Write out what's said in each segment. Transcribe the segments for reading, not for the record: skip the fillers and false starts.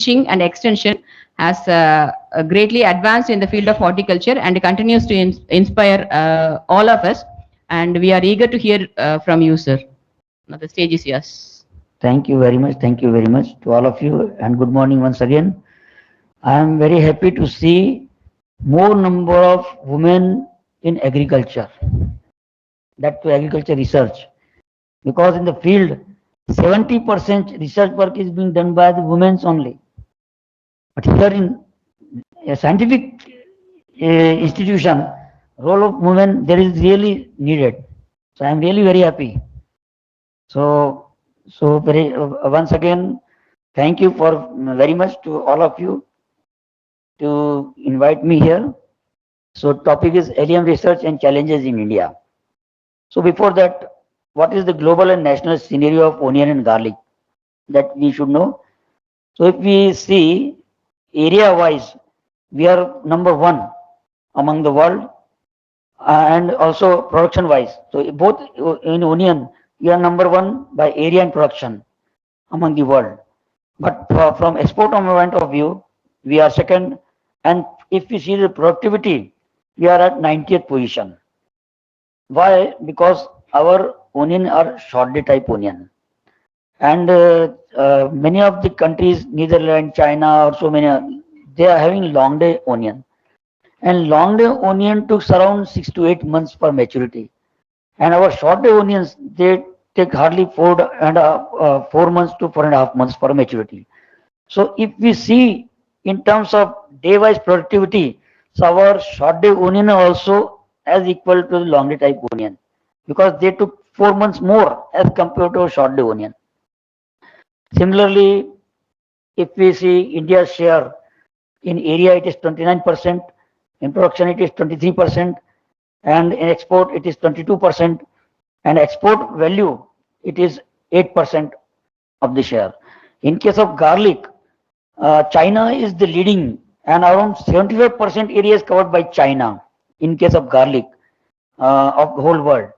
teaching and extension has greatly advanced in the field of horticulture and continues to inspire all of us. And we are eager to hear from you, sir. Now the stage is yours. Thank you very much. Thank you very much to all of you, and good morning once again. I am very happy to see more number of women in agriculture, that to agriculture research, because in the field 70% research work is being done by the women only. But here in a scientific institution, role of women there is really needed. So I am really very happy. So very once again, thank you for very much to all of you to invite me here. So topic is alien research and challenges in India. So before that, what is the global and national scenario of onion and garlic that we should know? So if we see area wise, we are number one among the world, and also production wise. So both in onion, we are number one by area and production among the world. But from export point of view, we are second. And if we see the productivity, we are at 90th position. Why? Because our onion are short day type onion. And many of the countries, Netherlands, China, or so many, they are having long day onion. And long day onion took around 6 to 8 months for maturity. And our short day onions, they take hardly 4 months to 4.5 months for maturity. So if we see in terms of day wise productivity, so our short day onion also as equal to the long day type onion, because they took 4 months more as compared to short day onion. Similarly, if we see India's share in area, it is 29%, in production it is 23%, and in export it is 22%, and export value it is 8% of the share. In case of garlic, China is the leading, and around 75% area is covered by China in case of garlic of the whole world.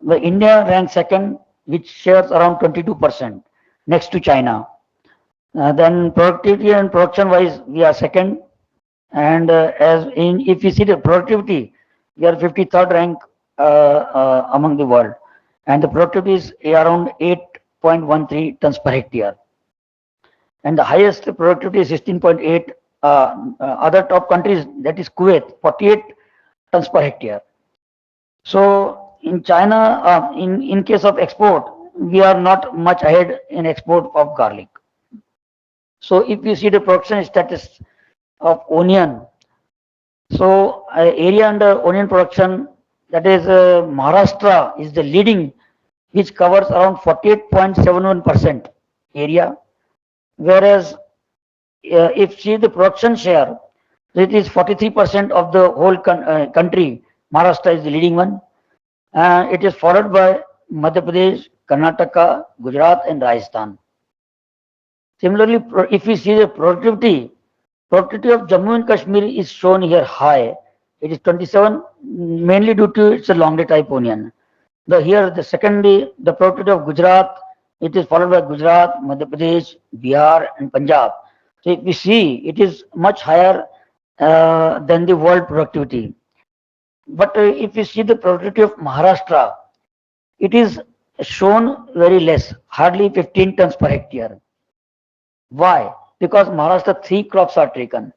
The India ranks second, which shares around 22% next to China. Then productivity and production wise, we are second, and if you see the productivity, we are 53rd rank among the world, and the productivity is around 8.13 tons per hectare, and the highest productivity is 16.8. Other top countries, that is Kuwait, 48 tons per hectare. So in China, in case of export, we are not much ahead in export of garlic. So if you see the production status of onion, so area under onion production, that is Maharashtra is the leading, which covers around 48.71% area, whereas if see the production share, it is 43% of the whole country. Maharashtra is the leading one. It is followed by Madhya Pradesh, Karnataka, Gujarat, and Rajasthan. Similarly, if we see the productivity of Jammu and Kashmir is shown here high. It is 27, mainly due to its a long day type onion. Here the secondly, the productivity of Gujarat, it is followed by Gujarat, Madhya Pradesh, Bihar, and Punjab. So if we see, it is much higher than the world productivity. But if you see the productivity of Maharashtra, it is shown very less, hardly 15 tons per hectare. Why? Because Maharashtra 3 crops are taken,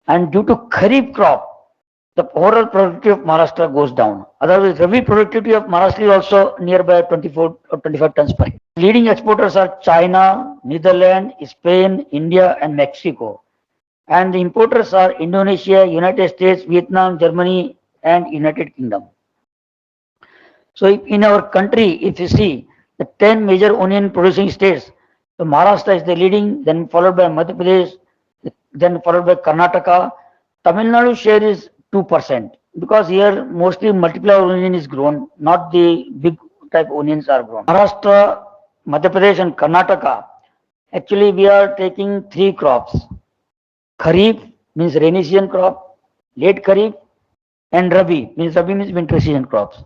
and due to Kharif crop, the overall productivity of Maharashtra goes down. Otherwise, Rabi productivity of Maharashtra is also nearby 24 or 25 tons per hectare. Leading exporters are China, Netherlands, Spain, India, and Mexico. And the importers are Indonesia, United States, Vietnam, Germany, and United Kingdom. So in our country, if you see the 10 major onion producing states, so Maharashtra is the leading, then followed by Madhya Pradesh, then followed by Karnataka. Tamil Nadu share is 2%, because here mostly multiplier onion is grown, not the big type onions are grown. Maharashtra, Madhya Pradesh, and Karnataka, actually we are taking 3 crops. Kharif means rainy season crop, late Kharif, and Rabi means winter season crops.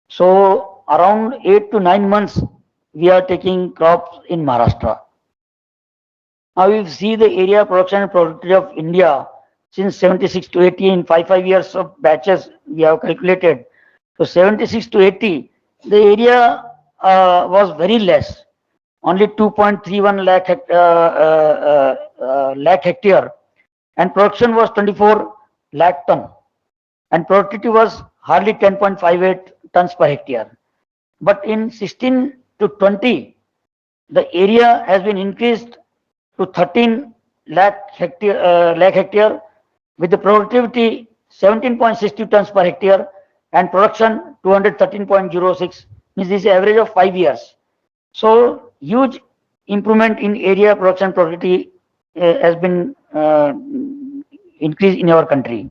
So around 8 to 9 months we are taking crops in Maharashtra. Now you see the area production and productivity of India since 76 to 80 in 5 years of batches we have calculated. So 76 to 80, the area was very less, only 2.31 lakh hectare, and production was 24 lakh ton, and productivity was hardly 10.58 tons per hectare. But in 16 to 20, the area has been increased to 13 lakh hectare with the productivity 17.62 tons per hectare and production 213.06, means this is average of 5 years. So huge improvement in area production productivity has been increased in our country.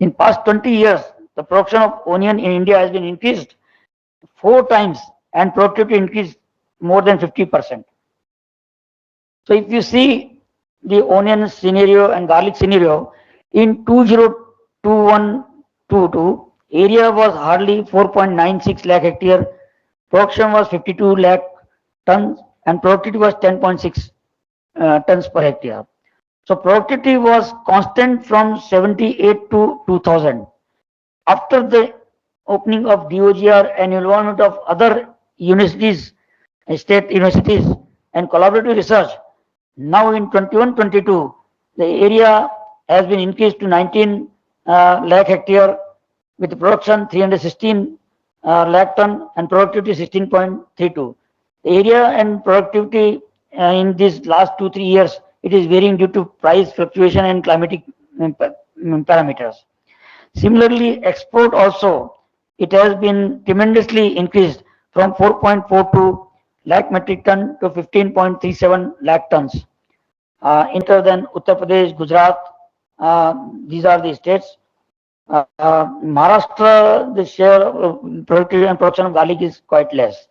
In past 20 years, the production of onion in India has been increased 4 times and productivity increased more than 50%. So if you see the onion scenario and garlic scenario, in 2021-22, area was hardly 4.96 lakh hectare, production was 52 lakh tons, and productivity was 10.6 tons per hectare. So productivity was constant from 78 to 2000. After the opening of DOGR and involvement of other universities, state universities, and collaborative research, now in 21-22, the area has been increased to 19 lakh hectare with production 316 lakh ton and productivity 16.32. The area and productivity in these last 2-3 years, it is varying due to price fluctuation and climatic parameters. Similarly, export also, it has been tremendously increased from 4.42 lakh metric ton to 15.37 lakh tons. Than Uttar Pradesh, Gujarat, these are the states. Maharashtra, the share of productivity and production of garlic is quite less.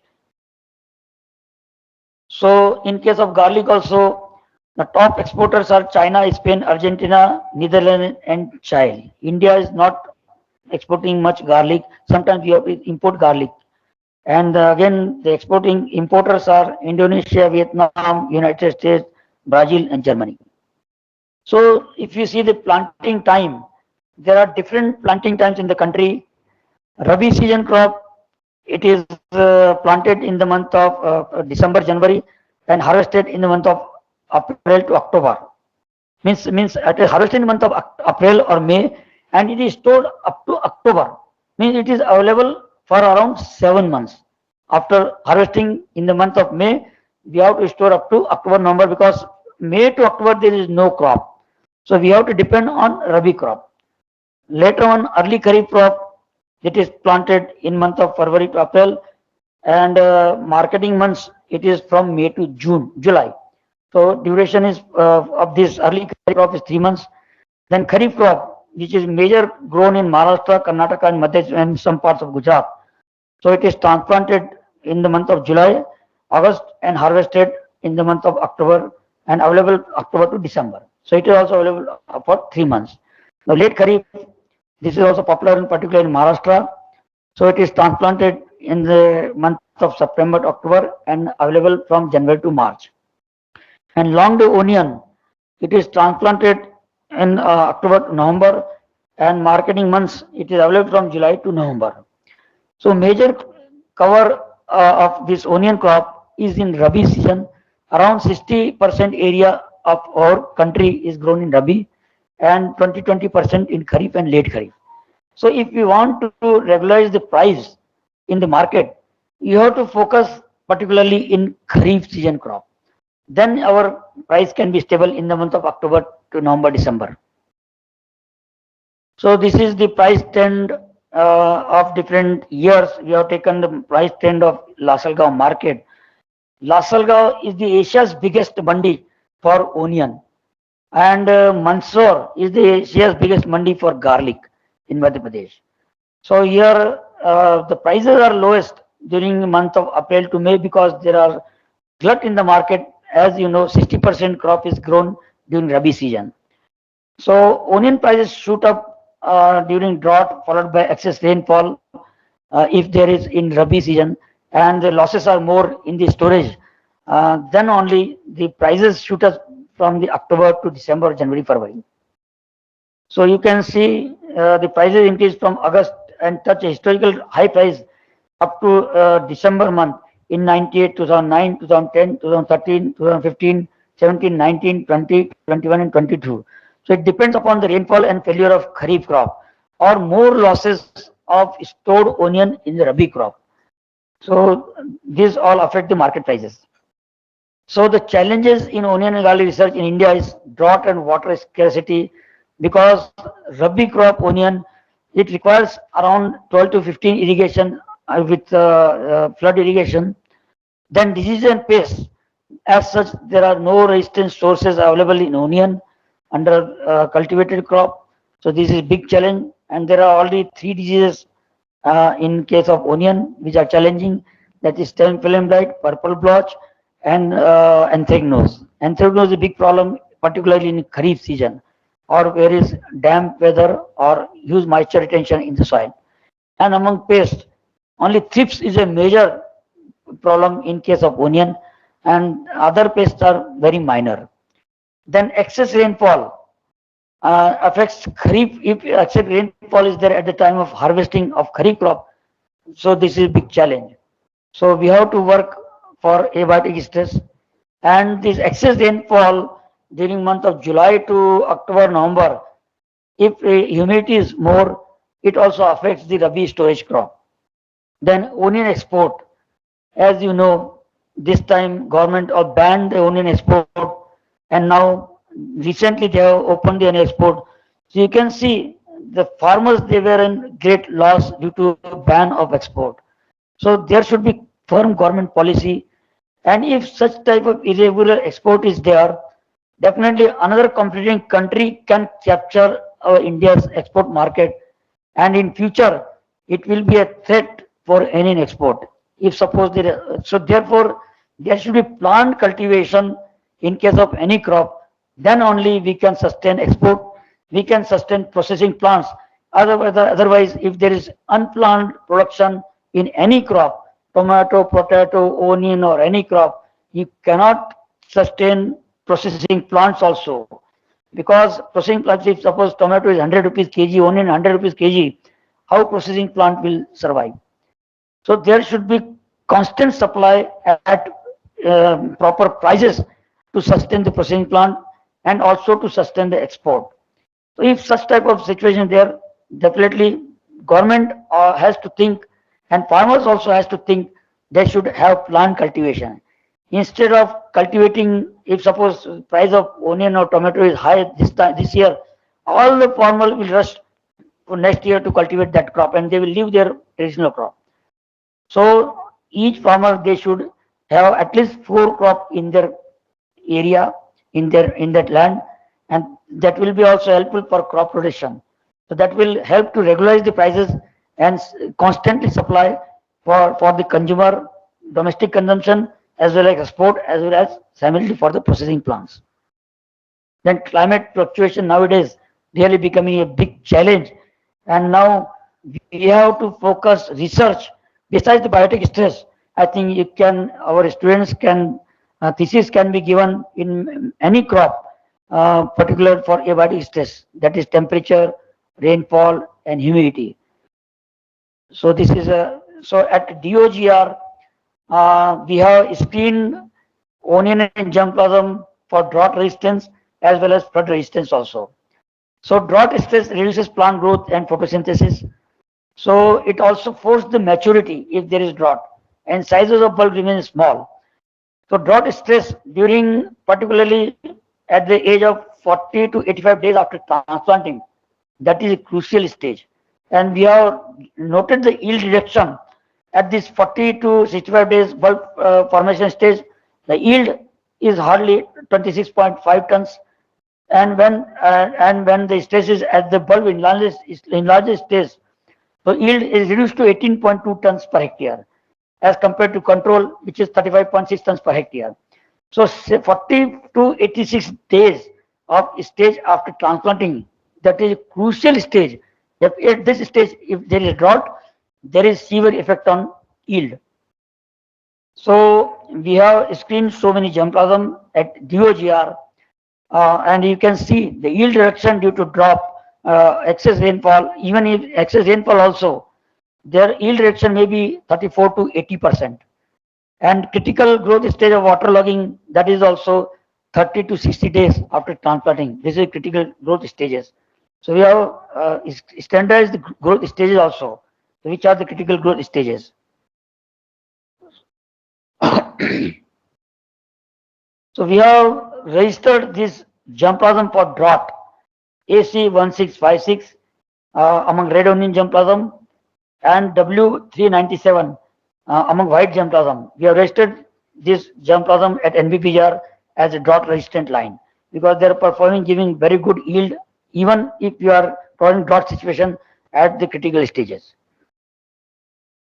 So in case of garlic also, the top exporters are China, Spain, Argentina, Netherlands, and Chile. India is not exporting much garlic. Sometimes we have to import garlic. And again, the exporting importers are Indonesia, Vietnam, United States, Brazil, and Germany. So if you see the planting time, there are different planting times in the country. Rabi season crop, it is planted in the month of December, January, and harvested in the month of April to October. Means it is harvested in the month of April or May, and it is stored up to October. Means it is available for around 7 months. After harvesting in the month of May, we have to store up to October, November, because May to October there is no crop. So we have to depend on Rabi crop. Later on, early Kharif crop, it is planted in month of February to April, and marketing months, it is from May to July. So duration is of this early Kharif crop is 3 months. Then Kharif crop, which is major grown in Maharashtra, Karnataka, and Madhya Pradesh, and some parts of Gujarat. So it is transplanted in the month of July, August, and harvested in the month of October, and available October to December. So it is also available for 3 months. Now late Kharif, this is also popular in particular in Maharashtra. So it is transplanted in the month of September to October and available from January to March. And long day onion, it is transplanted in October to November, and marketing months, it is available from July to November. So major cover of this onion crop is in Rabi season. Around 60% area of our country is grown in Rabi, and 20% in Kharif and late Kharif. So if we want to regularize the price in the market, you have to focus particularly in Kharif season crop. Then our price can be stable in the month of October to November, December. So this is the price trend of different years. We have taken the price trend of Lasalgaon market. Lasalgaon is the Asia's biggest mandi for onion, and Mandsaur is the Asia's biggest mandi for garlic in Madhya Pradesh. So here the prices are lowest during the month of April to May because there are glut in the market. As you know, 60% crop is grown during Rabi season. So onion prices shoot up during drought followed by excess rainfall if there is in Rabi season, and the losses are more in the storage. Then only the prices shoot up from the October to December, January, February. So you can see the prices increased from August and touch a historical high price up to December month in 98, 2009, 2010, 2013, 2015, 17, 19, 20, 21 and 22. So it depends upon the rainfall and failure of Kharif crop or more losses of stored onion in the Rabi crop. So these all affect the market prices. So the challenges in onion and garlic research in India is drought and water scarcity because Rabi crop onion it requires around 12 to 15 irrigation with flood irrigation. Then disease and pests. As such, there are no resistant sources available in onion under cultivated crop. So this is a big challenge, and there are already three diseases in case of onion which are challenging. That is stem flame blight, purple blotch, and anthracnose. Anthracnose is a big problem, particularly in Kharif season, or where is damp weather or huge moisture retention in the soil. And among pests, only thrips is a major problem in case of onion, and other pests are very minor. Then excess rainfall affects Kharif. If excess rainfall is there at the time of harvesting of Kharif crop, so this is a big challenge. So we have to work for abiotic stress, and this excess rainfall during month of July to October, November, if humidity is more, it also affects the Rabi storage crop. Then onion export, as you know, this time government have banned the onion export, and now recently they have opened the onion export. So you can see the farmers they were in great loss due to ban of export. So there should be firm government policy, and if such type of irregular export is there, definitely another competing country can capture our India's export market, and in future it will be a threat for any export. If suppose there, so therefore there should be plant cultivation in case of any crop. Then only we can sustain export. We can sustain processing plants. Otherwise, if there is unplanned production in any crop, tomato, potato, onion, or any crop, you cannot sustain processing plants also. Because processing plants, if suppose tomato is 100 rupees kg, onion 100 rupees kg, how processing plant will survive? So there should be constant supply at proper prices to sustain the processing plant and also to sustain the export. So if such type of situation there, definitely government has to think, and farmers also has to think they should have plant cultivation. Instead of cultivating, if suppose price of onion or tomato is high this year, all the farmers will rush for next year to cultivate that crop, and they will leave their traditional crop. So each farmer they should have at least 4 crop in their area, in that land, and that will be also helpful for crop rotation. So that will help to regularize the prices and constantly supply for the consumer, domestic consumption, as well as export, as well as simultaneously for the processing plants. Then climate fluctuation nowadays really becoming a big challenge, and now we have to focus research. Besides the biotic stress, I think you can our students can thesis can be given in any crop, particular for abiotic stress, that is temperature, rainfall, and humidity. So this is a so at DOGR we have screened onion and germplasm for drought resistance as well as flood resistance also. So drought stress reduces plant growth and photosynthesis. So it also forces the maturity if there is drought, and sizes of bulb remain small. So drought stress during particularly at the age of 40 to 85 days after transplanting, that is a crucial stage. And we have noted the yield reduction at this 40 to 65 days bulb formation stage. The yield is hardly 26.5 tons, and when the stress is at the bulb enlarged stage, so yield is reduced to 18.2 tons per hectare as compared to control, which is 35.6 tons per hectare. So 40 to 86 days of stage after transplanting, that is a crucial stage. If at this stage, if there is drought, there is severe effect on yield. So we have screened so many germplasm at DOGR, and you can see the yield reduction due to drop, excess rainfall. Even if excess rainfall also, their yield reduction may be 34 to 80%. And critical growth stage of waterlogging, that is also 30 to 60 days after transplanting. This is critical growth stages. So we have standardized the growth stages also. So which are the critical growth stages? So we have registered this germplasm for drought AC1656 among red onion germplasm and W397 among white germplasm. We have registered this germplasm at NBPR as a drought resistant line because they are performing, giving very good yield even if you are following drought situation at the critical stages.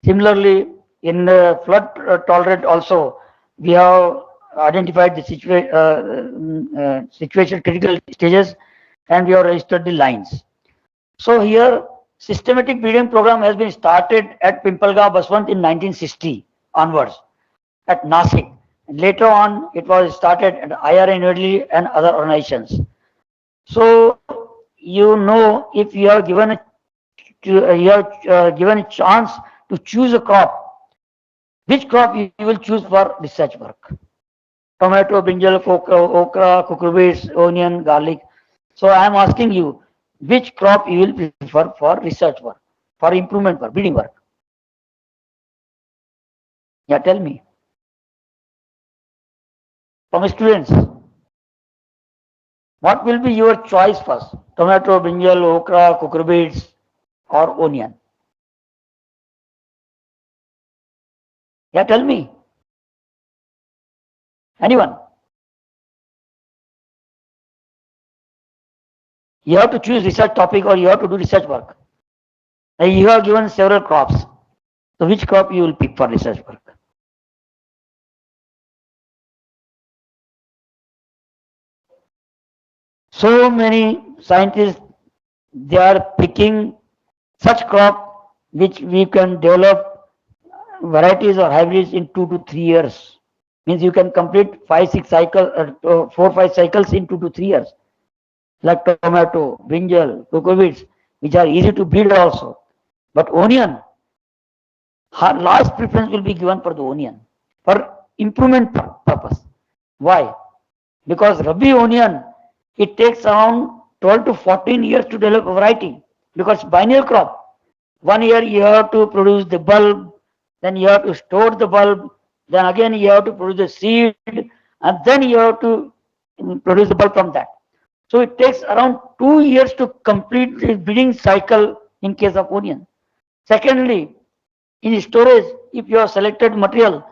Similarly, in flood tolerant also, we have identified the situation critical stages and we have registered the lines. So here, systematic breeding program has been started at Pimpalgaon, Baswant in 1960 onwards at Nasik. And later on, it was started at IRA New Delhi and other organizations. So you know, if you are given given a chance to choose a crop, which crop you will choose for research work? Tomato, brinjal, okra, cucurbits, onion, garlic. So I am asking you, which crop you will prefer for research work, for improvement work, breeding work? Yeah, tell me. From students, what will be your choice first? Tomato, brinjal, okra, cucurbits, or onion? Yeah, tell me. Anyone? You have to choose research topic or you have to do research work. You have given several crops. So which crop you will pick for research work? So many scientists, they are picking such crop which we can develop varieties or hybrids in 2 to 3 years. Means you can complete 5, 6 cycles, 4, 5 cycles in 2 to 3 years. Like tomato, brinjal, cucurbits, which are easy to breed also. But onion, large preference will be given for the onion for improvement purpose. Why? Because Rabi onion, it takes around 12 to 14 years to develop a variety because biennial crop. 1 year you have to produce the bulb, then you have to store the bulb, then again you have to produce the seed, and then you have to produce the bulb from that. So it takes around 2 years to complete the breeding cycle in case of onion. Secondly, in storage, if you have selected material,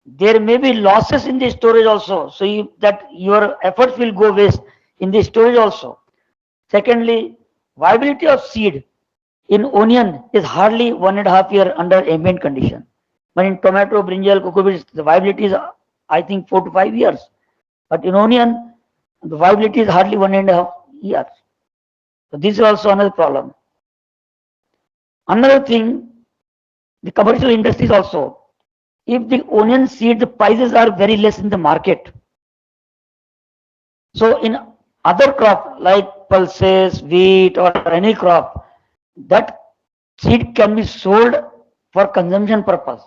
there may be losses in the storage also. So that your efforts will go waste in the storage also. Secondly, viability of seed in onion is hardly 1.5 year under ambient condition. But in tomato, brinjal, cucurbits, the viability is I think 4 to 5 years. But in onion, the viability is hardly 1.5 years. So this is also another problem. Another thing, the commercial industries also. If the onion seed, the prices are very less in the market. So in other crop like pulses, wheat or any crop, that seed can be sold for consumption purpose.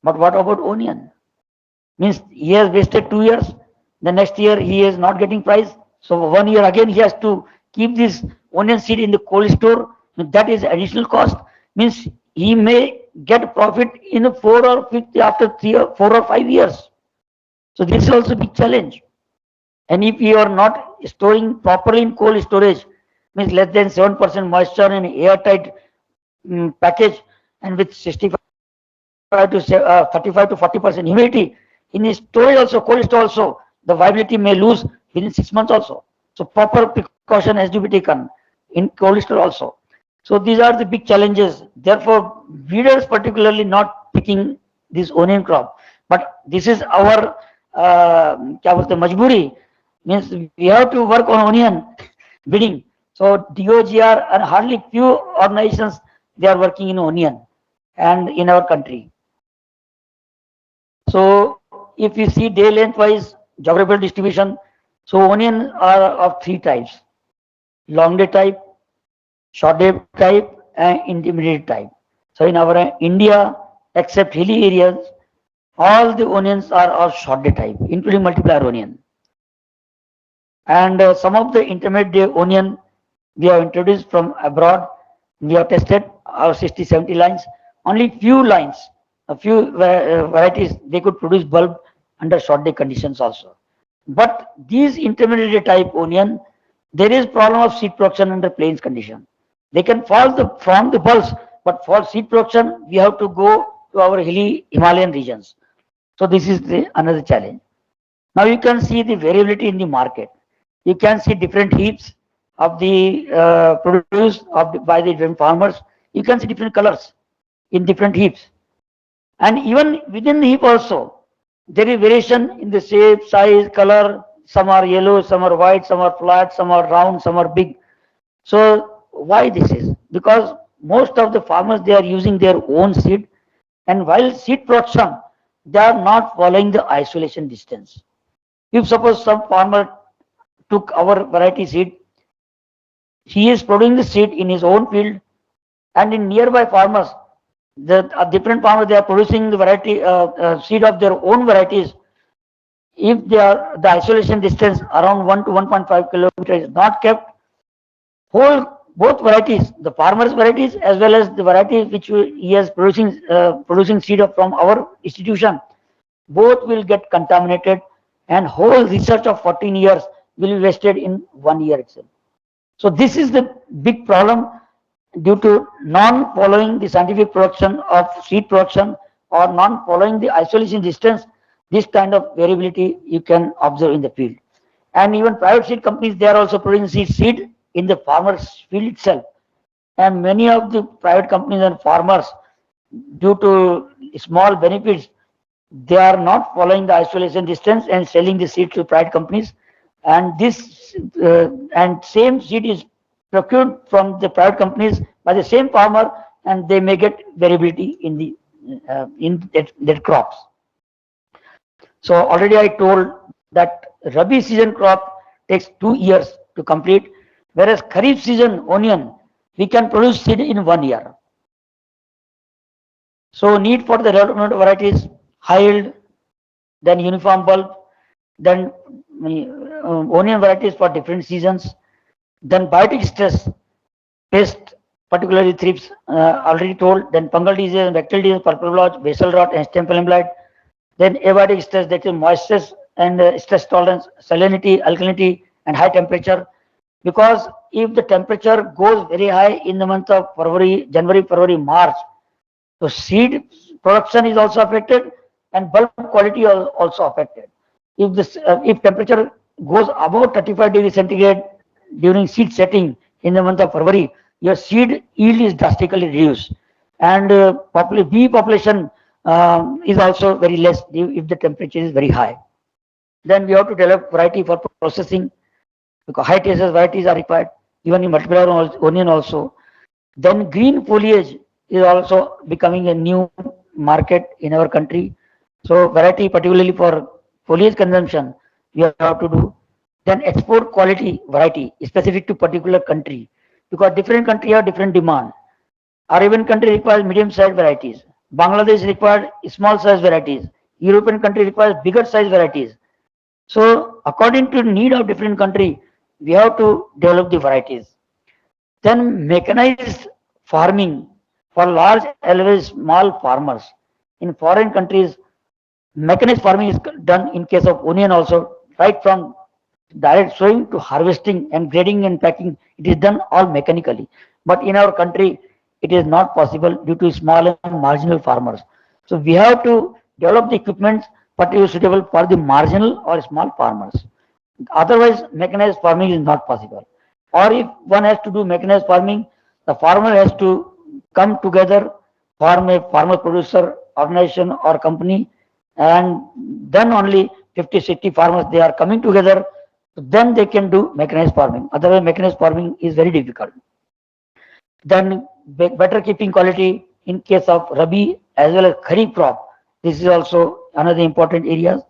But what about onion? Means he has wasted 2 years, the next year he is not getting price. So 1 year again he has to keep this onion seed in the cold store. That is additional cost. Means he may get profit in 4 or 5 after 3 or 4 or 5 years. So this is also a big challenge. And if you are not storing properly in cold storage, means less than 7% moisture in airtight package and with 65 to 35 to 40% humidity in storage also, cold storage also, the viability may lose within 6 months also. So proper precaution has to be taken in cold storage also. So these are the big challenges. Therefore, breeders particularly not picking this onion crop. But this is our क्या बोलते हैं मजबूरी, means we have to work on onion breeding. So DOGR and hardly few organizations they are working in onion and in our country. So if you see day length wise geographical distribution, So onion are of three types: long day type, short day type, and intermediate type. So in our India, except hilly areas, all the onions are of short day type, including multiplier onion. And some of the intermediate day onion we have introduced from abroad. We have tested our 60, 70 lines. Only few lines, a few varieties, they could produce bulb under short day conditions also. But these intermediate type onion, there is problem of seed production under plains condition. They can fall from the bulbs, but for seed production, we have to go to our hilly Himalayan regions. So this is another challenge. Now you can see the variability in the market. You can see different heaps of the produce by the different farmers. You can see different colors in different heaps. And even within the heap also, there is variation in the shape, size, color. Some are yellow, some are white, some are flat, some are round, some are big. So why this is? Because most of the farmers, they are using their own seed, and while seed production, they are not following the isolation distance. If suppose some farmer took our variety seed, he is producing the seed in his own field, and in nearby farmers, the different farmers, they are producing the variety seed of their own varieties. If they are the isolation distance around 1 to 1.5 kilometers is not kept, whole both varieties, the farmers varieties as well as the varieties which he is producing seed of from our institution, both will get contaminated, and whole research of 14 years will be wasted in 1 year itself. So this is the big problem due to non-following the scientific production of seed production or non-following the isolation distance. This kind of variability you can observe in the field. And even private seed companies, they are also producing seed in the farmer's field itself. And many of the private companies and farmers, due to small benefits, they are not following the isolation distance and selling the seed to private companies. And this and same seed is procured from the private companies by the same farmer, and they may get variability in the their crops. So already I told that Rabi season crop takes 2 years to complete, whereas Kharif season onion we can produce seed in 1 year. So need for the development of varieties: high yield, then uniform bulb, then onion varieties for different seasons, then biotic stress, pest, particularly thrips, already told, then fungal disease, bacterial disease, purple blotch, basal rot, and stem flame blight, then abiotic stress, that is moisture and stress tolerance, salinity, alkalinity, and high temperature. Because if the temperature goes very high in the month of February, January, February, March, so seed production is also affected and bulb quality also affected. If temperature goes above 35 degrees centigrade during seed setting in the month of February, your seed yield is drastically reduced, and bee population is also very less if the temperature is very high. Then we have to develop variety for processing, because high TSS varieties are required, even in multiplier onion also. Then green foliage is also becoming a new market in our country. So variety, particularly for foliage consumption, we have to do. Then export quality variety specific to particular country, because different country have different demand. Arabian country requires medium sized varieties. Bangladesh requires small size varieties. European country requires bigger size varieties. So according to the need of different country, we have to develop the varieties. Then mechanized farming for large elevation small farmers. In foreign countries, mechanized farming is done in case of onion also, right from direct sowing to harvesting and grading and packing. It is done all mechanically. But in our country, it is not possible due to small and marginal farmers. So we have to develop the equipment particularly suitable for the marginal or small farmers. Otherwise, mechanized farming is not possible. Or if one has to do mechanized farming, the farmer has to come together, form a farmer producer organization or company, and then only 50, 60 farmers, they are coming together, then they can do mechanized farming. Otherwise, mechanized farming is very difficult. Then better keeping quality in case of Rabi as well as Kharif crop. This is also another important area.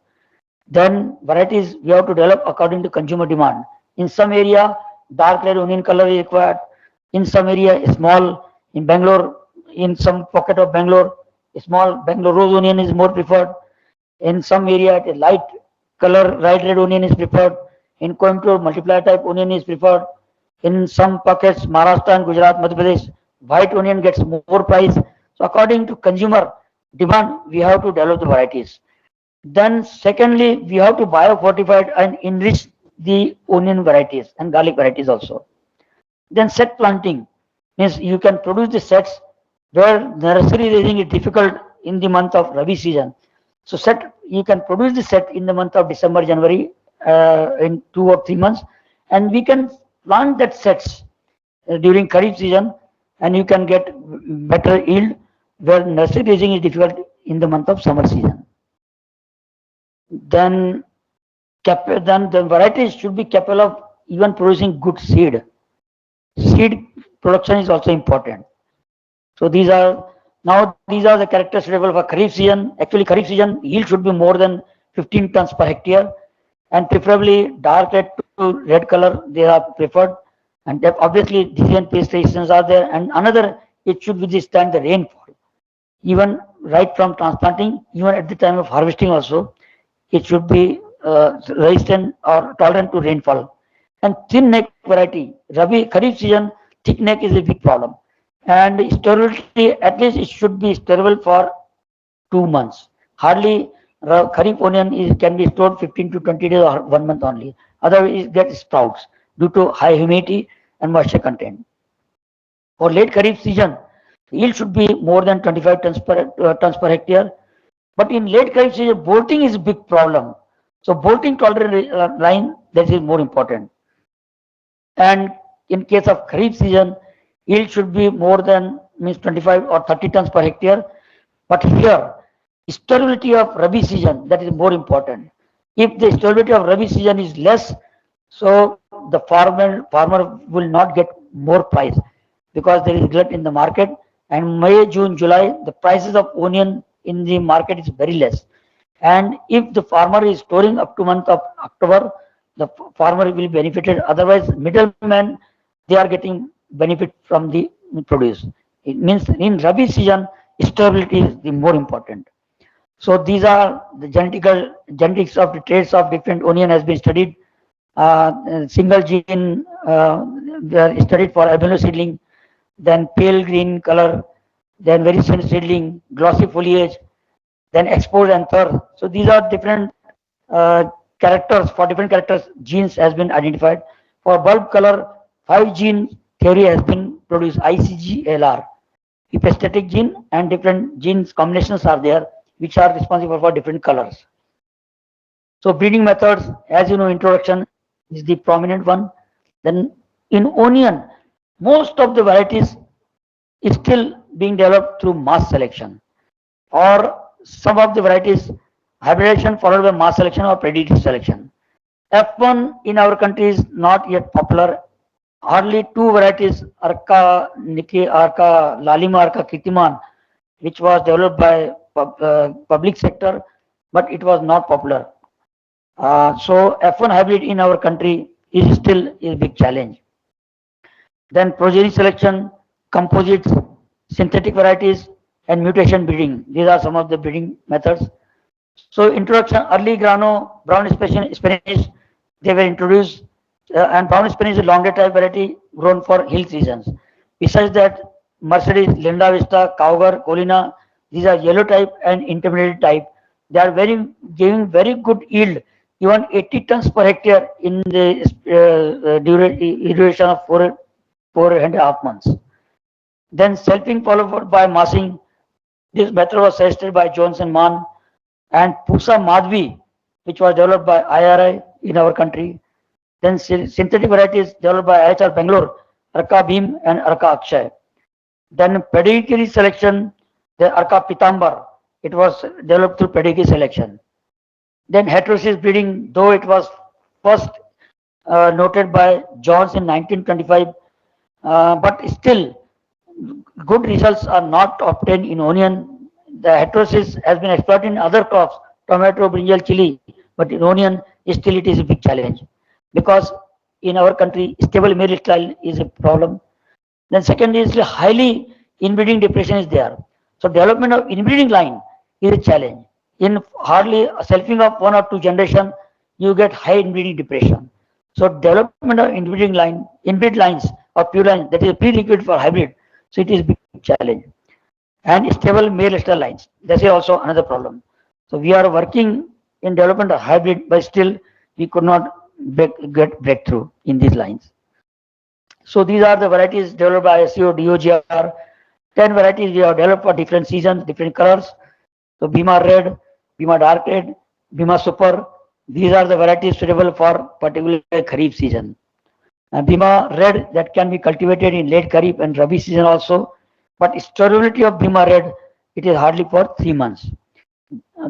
Then varieties we have to develop according to consumer demand. In some area, dark red onion color is required. In some area, small. In Bangalore, in some pocket of Bangalore, small Bangalore rose onion is more preferred. In some area, a light color, light red onion is preferred. In Coimbatore, multiplier type onion is preferred. In some pockets, Maharashtra and Gujarat, Madhya Pradesh, white onion gets more price. So according to consumer demand, we have to develop the varieties. Then secondly, we have to biofortify and enrich the onion varieties and garlic varieties also. Then set planting means you can produce the sets where nursery raising is difficult in the month of Rabi season. So set you can produce the set in the month of December, January, in 2 or 3 months, and we can plant that sets during Kharif season, and you can get better yield where nursery raising is difficult in the month of summer season. Then then the varieties should be capable of even producing good seed. Seed production is also important. So these are the characters suitable for Kharif season. Actually, Kharif season yield should be more than 15 tons per hectare, and preferably dark red to red color. They are preferred, and obviously disease and pest resistance are there. And another, it should withstand the rainfall, even right from transplanting, even at the time of harvesting also. It should be resistant or tolerant to rainfall. And thin neck variety, Rabi Kharif season, thick neck is a big problem. And sterility, at least it should be sterile for 2 months. Hardly Kharif onion can be stored 15 to 20 days or 1 month only. Otherwise, it gets sprouts due to high humidity and moisture content. For late Kharif season, yield should be more than 25 tons per hectare. But in late Kharif season, bolting is a big problem. So bolting tolerant line, that is more important. And in case of Kharif season, yield should be more than means 25 or 30 tons per hectare. But here, sterility of Rabi season, that is more important. If the sterility of Rabi season is less, so the farmer will not get more price because there is glut in the market. And May, June, July, the prices of onion in the market is very less. And if the farmer is storing up to month of October, the farmer will benefited. Otherwise, middlemen, they are getting benefit from the produce. It means in Rabi season, stability is the more important. So these are the genetics of the traits of different onion has been studied. Single gene they are studied for albino seedling, then pale green color, then very thin seedling, glossy foliage, then exposed anther. So these are different characters. For different characters, genes has been identified. For bulb color, 5 gene theory has been produced, ICGLR. Epistatic gene and different genes combinations are there, which are responsible for different colors. So breeding methods, as you know, introduction is the prominent one. Then in onion, most of the varieties is still being developed through mass selection, or some of the varieties hybridization followed by mass selection or predatory selection. F1 in our country is not yet popular. Hardly two varieties, Arka Niki, Arka Lalima, Arka Kitiman, which was developed by public sector, but it was not popular. So F1 hybrid in our country is still a big challenge. Then progeny selection, composites, synthetic varieties, and mutation breeding. These are some of the breeding methods. So introduction, early grano, brown spinach, they were introduced, and brown spinach is a longer type variety grown for hill regions. Besides that, Mercedes, Linda Vista, Cowger, Colina, these are yellow type and intermediate type. They are giving very good yield, even 80 tons per hectare in the duration of 4.5 months. Then selfing followed by massing. This method was suggested by Jones and Mann, and Pusa Madhvi, which was developed by IRI in our country. Then synthetic varieties developed by IHR Bangalore, Arka Bhim and Arka Akshay. Then pedigree selection, the Arka Pitambar, it was developed through pedigree selection. Then heterosis breeding, though it was first noted by Jones in 1925, but still good results are not obtained in onion. The heterosis has been exploited in other crops, tomato, brinjal, chili, but in onion, still it is a big challenge because in our country, stable male style is a problem. Then second is highly inbreeding depression is there. So development of inbreeding line is a challenge. In hardly selfing of one or two generation, you get high inbreeding depression. So development of inbreed lines or pure lines, that is a prerequisite for hybrid. So it is big challenge. And stable male style lines, that is also another problem. So we are working in development of hybrid, but still we could not get breakthrough in these lines. So these are the varieties developed by SEO, DOGR. 10 varieties we have developed for different seasons, different colors. So Bhima Red, Bhima Dark Red, Bhima Super. These are the varieties suitable for particular Kharif season. Bhima Red that can be cultivated in late Kharif and Rabi season also. But storability of Bhima Red, it is hardly for 3 months.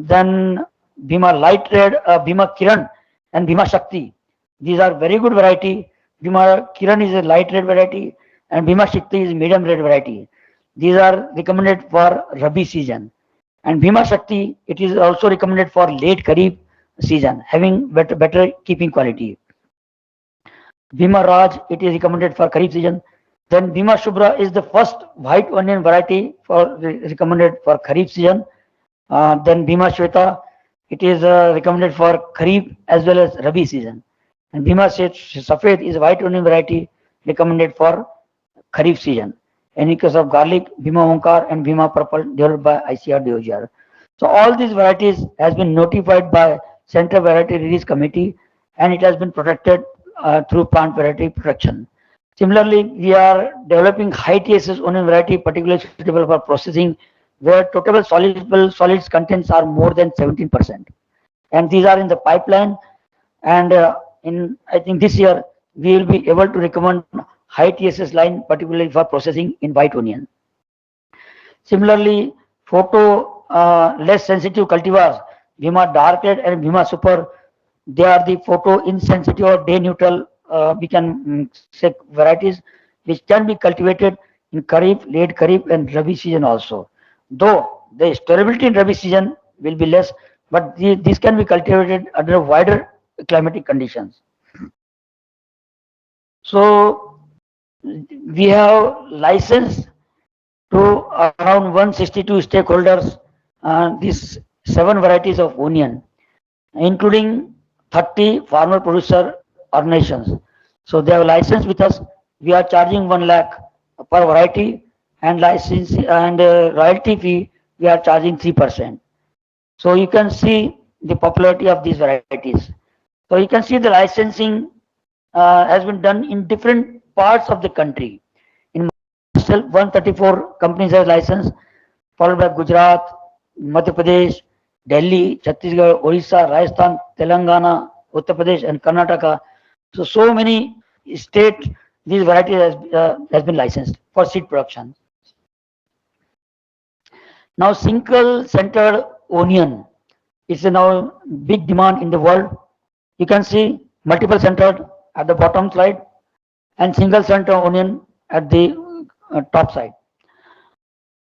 Then Bhima Light Red, Bhima Kiran and Bhima Shakti. These are very good variety. Bhima Kiran is a light red variety and Bhima Shakti is medium red variety. These are recommended for Rabi season. And Bhima Shakti, it is also recommended for late Kharif season, having better keeping quality. Bhima Raj, it is recommended for Kharif season. Then Bhima Shubhra is the first white onion variety for recommended for Kharif season. Then Bhima Shweta, it is recommended for Kharif as well as Rabi season. And Bhima Safed is a white onion variety recommended for Kharif season. And in case of garlic, Bhima Onkar and Bhima Purple developed by ICR DOGR. So all these varieties has been notified by Central Variety Release Committee and it has been protected through plant variety protection. Similarly, we are developing high TSS onion variety particularly suitable for processing where total soluble solids contents are more than 17%. And these are in the pipeline and in I think this year we will be able to recommend high TSS line particularly for processing in white onion. Similarly, photo less sensitive cultivars, Bhima Dark Red and Bhima Super, they are the photo insensitive or day neutral we can say varieties which can be cultivated in Kharif, late Kharif and Rabi season also. Though the storability in Rabi season will be less, but these can be cultivated under wider climatic conditions. So we have license to around 162 stakeholders these 7 varieties of onion, including 30 farmer producer organizations. So they have license with us. We are charging 1 lakh per variety and license and royalty fee we are charging 3%. So you can see the popularity of these varieties. So you can see the licensing has been done in different parts of the country. In Maharashtra, 134 companies have license, followed by Gujarat, Madhya Pradesh, Delhi, Chhattisgarh, Orissa, Rajasthan, Telangana, Uttar Pradesh, and Karnataka. So many states these varieties has been licensed for seed production. Now, single-centered onion is now big demand in the world. You can see multiple centered at the bottom side and single center onion at the top side.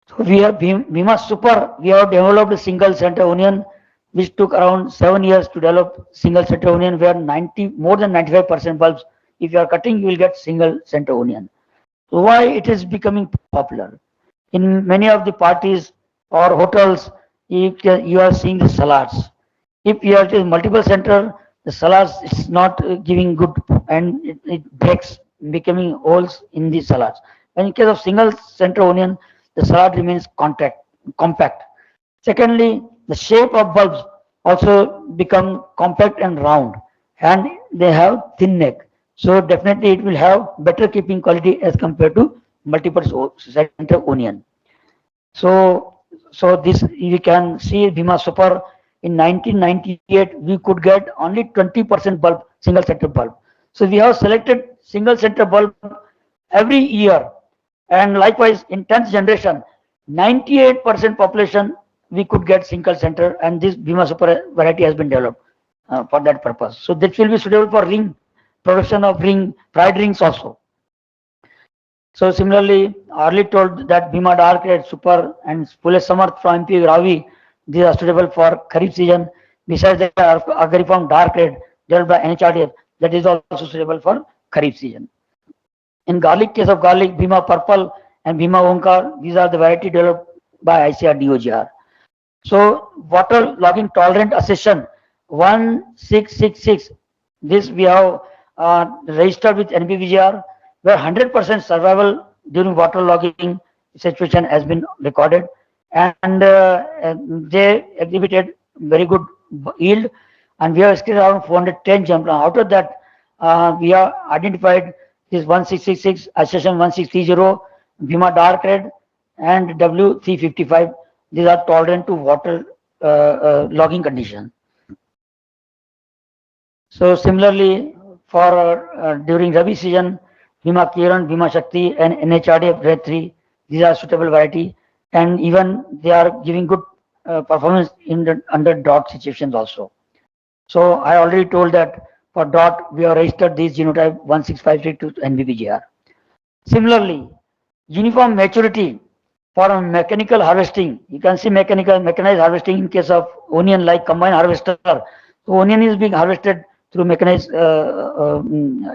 So we have Bhima Super. We have developed a single center onion, which took around 7 years to develop single center onion, where more than 95% bulbs, if you are cutting, you will get single center onion. So why it is becoming popular? In many of the parties or hotels, you are seeing the salads. If you have multiple center, the salads is not giving good and it breaks, becoming holes in the salads. And in case of single center onion, the salad remains compact. Secondly, the shape of bulbs also become compact and round and they have thin neck. So definitely it will have better keeping quality as compared to multiple center onion. So this you can see Bhima Super in 1998 we could get only 20% bulb, single center bulb. So we have selected single center bulb every year, and likewise in 10th generation 98% population we could get single center, and this Bhima Super variety has been developed for that purpose. So this will be suitable for ring production of fried rings also. So similarly, early told that Bhima Dark Red Super and Pule Samarth from MP Ravi, these are suitable for Kharif season. Besides the agriform dark red developed by NHRDF, that is also suitable for Kharif season. In garlic case of garlic, Bhima Purple and Bhima Onkar, these are the variety developed by ICR DOGR. So water logging tolerant accession 1666. This we have registered with NBVGR, where 100% survival during water logging situation has been recorded, and they exhibited very good yield, and we have screened around 410 jump. Out of that, we have identified this 1666, accession 1630, Bhima Dark Red, and W355. These are tolerant to water logging condition. So similarly, for during Rabi season, Bhima Kiran, Bhima Shakti, and NHRDF Red 3, these are suitable variety, and even they are giving good performance in the under drought situations also. So I already told that for dot we have registered these genotype 1653 to NBBGR. Similarly, uniform maturity for mechanical harvesting. You can see mechanized harvesting in case of onion like combined harvester. So onion is being harvested through mechanized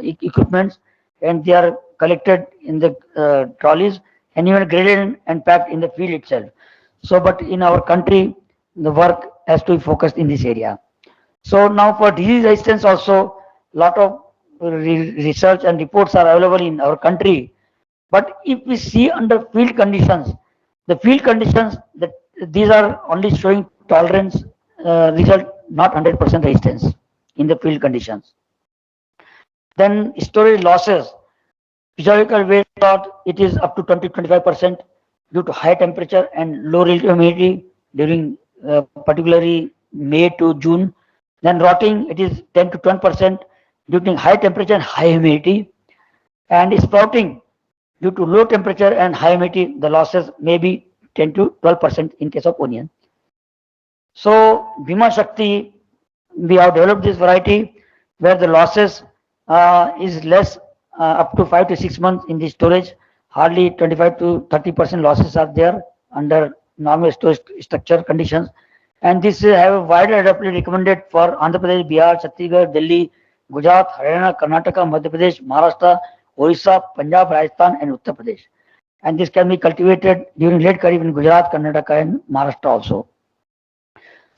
equipments, and they are collected in the trolleys and even graded and packed in the field itself. So, but in our country, the work has to be focused in this area. So now for disease resistance also, lot of research and reports are available in our country. But if we see under field conditions, the field conditions that these are only showing tolerance result, not 100% resistance in the field conditions. Then storage losses, physiological weight loss, it is up to 20-25% due to high temperature and low relative humidity during particularly May to June. Then rotting, it is 10 to 20% due to high temperature and high humidity. And sprouting, due to low temperature and high humidity, the losses may be 10 to 12% in case of onion. So Bhima Shakti, we have developed this variety where the losses is less, up to 5 to 6 months in the storage. Hardly 25 to 30% losses are there under normal storage structure conditions. And this have widely adopted recommended for Andhra Pradesh, Bihar, Chhattisgarh, Delhi, Gujarat, Haryana, Karnataka, Madhya Pradesh, Maharashtra, Orissa, Punjab, Rajasthan, and Uttar Pradesh. And this can be cultivated during late Kharif in Gujarat, Karnataka, and Maharashtra also.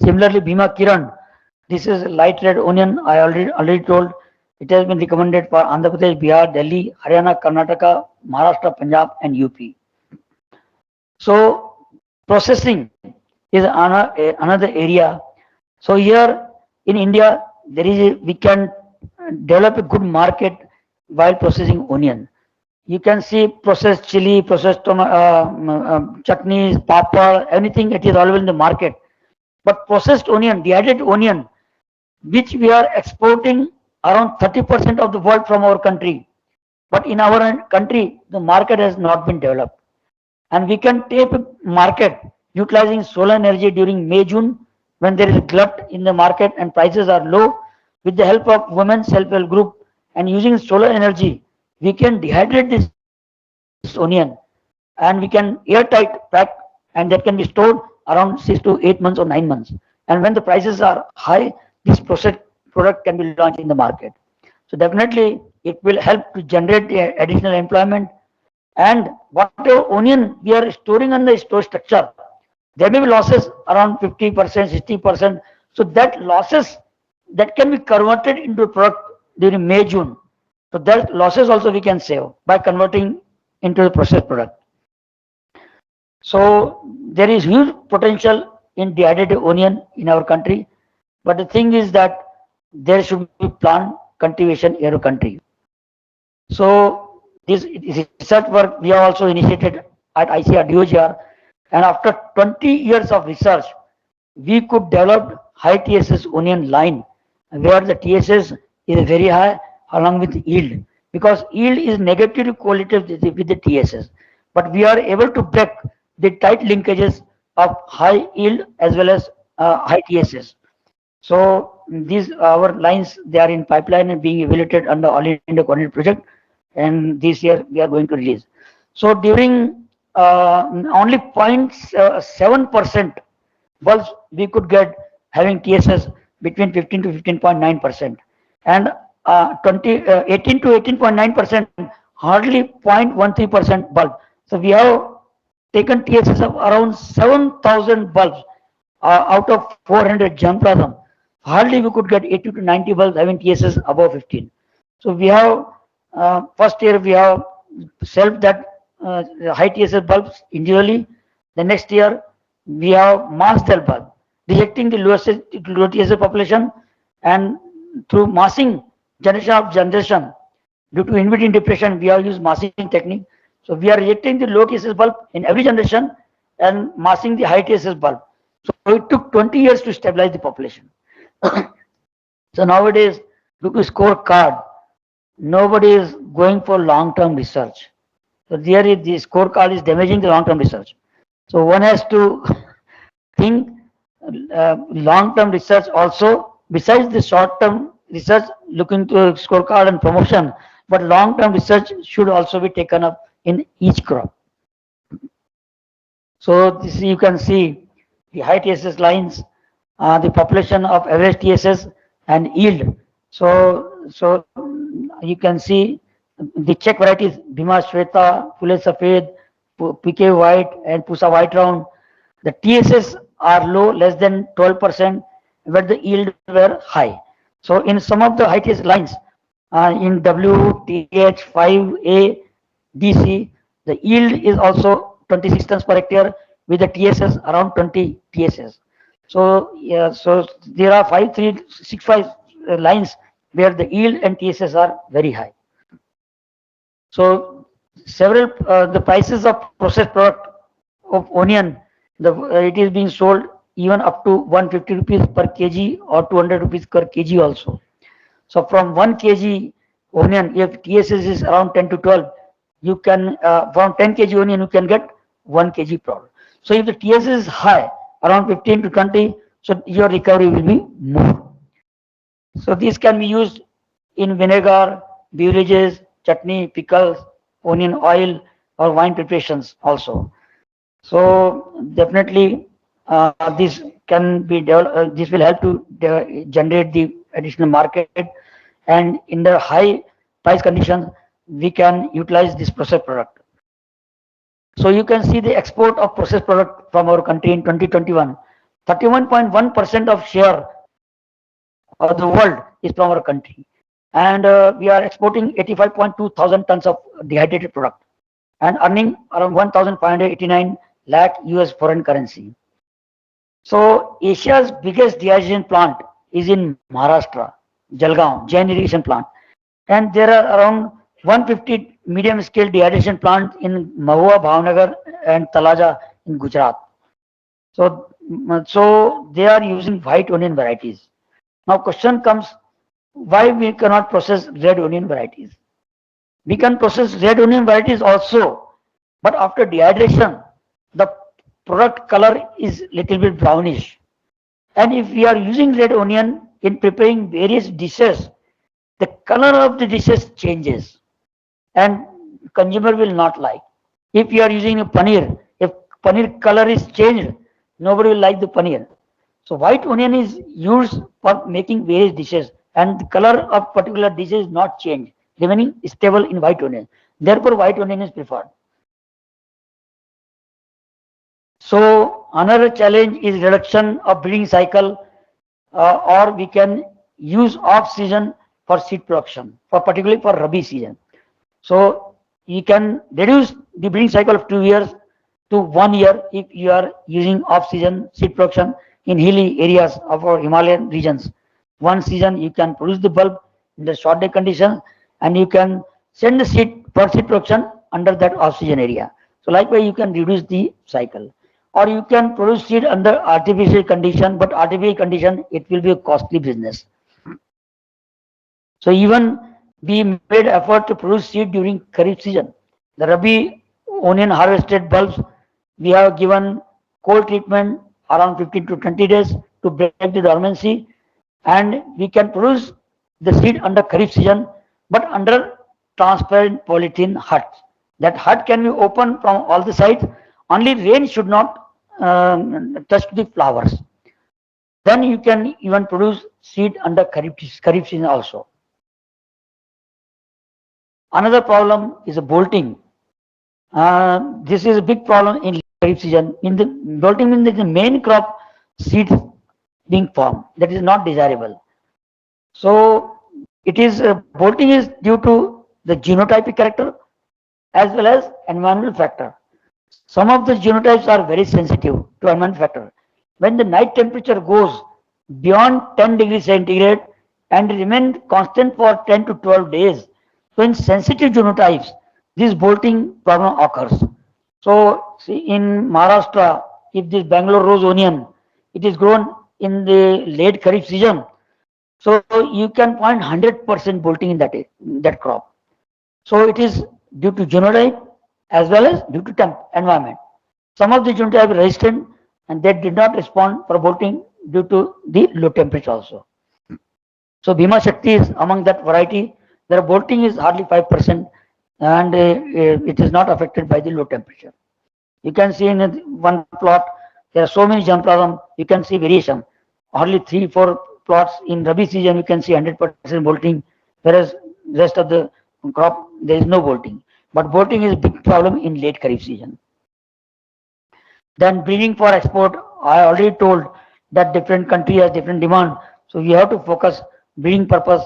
Similarly, Bhima Kiran, this is light red onion. I already told it has been recommended for Andhra Pradesh, Bihar, Delhi, Haryana, Karnataka, Maharashtra, Punjab, and UP. So processing is another area. So here in India, we can develop a good market while processing onion. You can see processed chili, processed chutneys, papad, anything it is available in the market. But processed onion, dehydrated onion, which we are exporting around 30% of the world from our country. But in our country, the market has not been developed. And we can take a market utilizing solar energy during May, June, when there is a glut in the market and prices are low. With the help of women's self-help group and using solar energy, we can dehydrate this onion and we can airtight pack, and that can be stored around 6 to 8 months or 9 months. And when the prices are high, this processed product can be launched in the market. So definitely it will help to generate additional employment. And whatever onion we are storing on the store structure, there may be losses around 50%, 60%. So that losses that can be converted into a product during May, June. So that losses also we can save by converting into the processed product. So there is huge potential in dehydrated onion in our country. But the thing is that there should be plant cultivation in our country. So this research work we have also initiated at ICR DOGR, and after 20 years of research, we could develop high TSS onion line where the TSS is very high along with yield, because yield is negatively correlated with the TSS. But we are able to break the tight linkages of high yield as well as high TSS. So these our lines, they are in pipeline and being evaluated under All India Coordinated Project, and this year we are going to release. So during only 0.7% bulbs we could get having TSS between 15 to 15.9%, and 18 to 18.9%, hardly 0.13% bulb. So we have taken TSS of around 7,000 bulbs out of 400 germplasm. Hardly we could get 80 to 90 bulbs having TSS above 15. So we have first year we have self that high TSS bulbs individually. The next year we have mass cell bulb, rejecting the low TSS population, and through massing generation of generation, due to in-between depression, we have used massing technique. So we are rejecting the low TSS bulb in every generation and massing the high TSS bulb. So it took 20 years to stabilize the population. So nowadays, due to scorecard, nobody is going for long-term research. So there is the scorecard is damaging the long-term research. So one has to think long-term research also, besides the short-term research looking to scorecard and promotion, but long-term research should also be taken up in each crop. So this you can see the high TSS lines, the population of average TSS and yield. So you can see the check varieties Bhima Shweta, Pule Safed, PK White and Pusa White Round. The TSS are low, less than 12%, where the yield were high. So in some of the high TSS lines, in W, TH, 5A, DC, the yield is also 26 tons per hectare with the TSS around 20 TSS. So yeah, so there are 5365 lines where the yield and TSS are very high. So several the prices of processed product of onion, it is being sold even up to 150 rupees per kg or 200 rupees per kg also. So from 1 kg onion, if TSS is around 10 to 12, you can from 10 kg onion you can get 1 kg product. So if the TSS is high, around 15 to 20, so your recovery will be more. So these can be used in vinegar, beverages, chutney, pickles, onion oil, or wine preparations also. So definitely this can be this will help to generate the additional market, and in the high price conditions we can utilize this processed product. So you can see the export of processed product from our country in 2021, 31.1% of share of the world is from our country, and we are exporting 85.2 thousand tons of dehydrated product and earning around 1,589 lakh US foreign currency. So Asia's biggest dehydration plant is in Maharashtra, Jalgaon, Jain irrigation plant, and there are around 150 medium scale dehydration plants in Mahua, Bhavnagar and Talaja in Gujarat. So they are using white onion varieties. Now question comes, why we cannot process red onion varieties? We can process red onion varieties also, but after dehydration, the product color is little bit brownish. And if we are using red onion in preparing various dishes, the color of the dishes changes and consumer will not like. If you are using a paneer, if paneer color is changed, nobody will like the paneer. So white onion is used for making various dishes, and the color of particular dish is not changed, remaining stable in white onion. Therefore, white onion is preferred. So another challenge is reduction of breeding cycle, or we can use off season for seed production, for particularly for Rabi season. So you can reduce the breeding cycle of 2 years to 1 year if you are using off season seed production in hilly areas of our Himalayan regions. One season you can produce the bulb in the short day conditions, and you can send the seed for seed production under that off season area. So likewise you can reduce the cycle. Or you can produce seed under artificial condition, but artificial condition it will be a costly business. So even we made effort to produce seed during Kharif season. The Rabi onion harvested bulbs, we have given cold treatment around 15 to 20 days to break the dormancy, and we can produce the seed under Kharif season, but under transparent polythene hut. That hut can be opened from all the sides. Only rain should not touch the flowers. Then you can even produce seed under Kharif season also. Another problem is a bolting. This is a big problem in Kharif season. In the bolting means the main crop seeds being formed. That is not desirable. So it is bolting is due to the genotypic character as well as environmental factor. Some of the genotypes are very sensitive to environmental factor. When the night temperature goes beyond 10 degrees centigrade and remain constant for 10 to 12 days, so in sensitive genotypes, this bolting problem occurs. So see in Maharashtra, if this Bangalore rose onion, it is grown in the late Kharif season, so you can find 100% bolting in that crop. So it is due to genotype as well as due to environment. Some of the genotype are resistant and they did not respond for bolting due to the low temperature also. So Bhima Shakti is among that variety. Their bolting is hardly 5% and it is not affected by the low temperature. You can see in one plot, there are so many germplasm, you can see variation. Only 3-4 plots in Rabi season, you can see 100% bolting, whereas rest of the crop, there is no bolting. But bolting is a big problem in late Kharif season. Then breeding for export, I already told that different country has different demand. So we have to focus breeding purpose,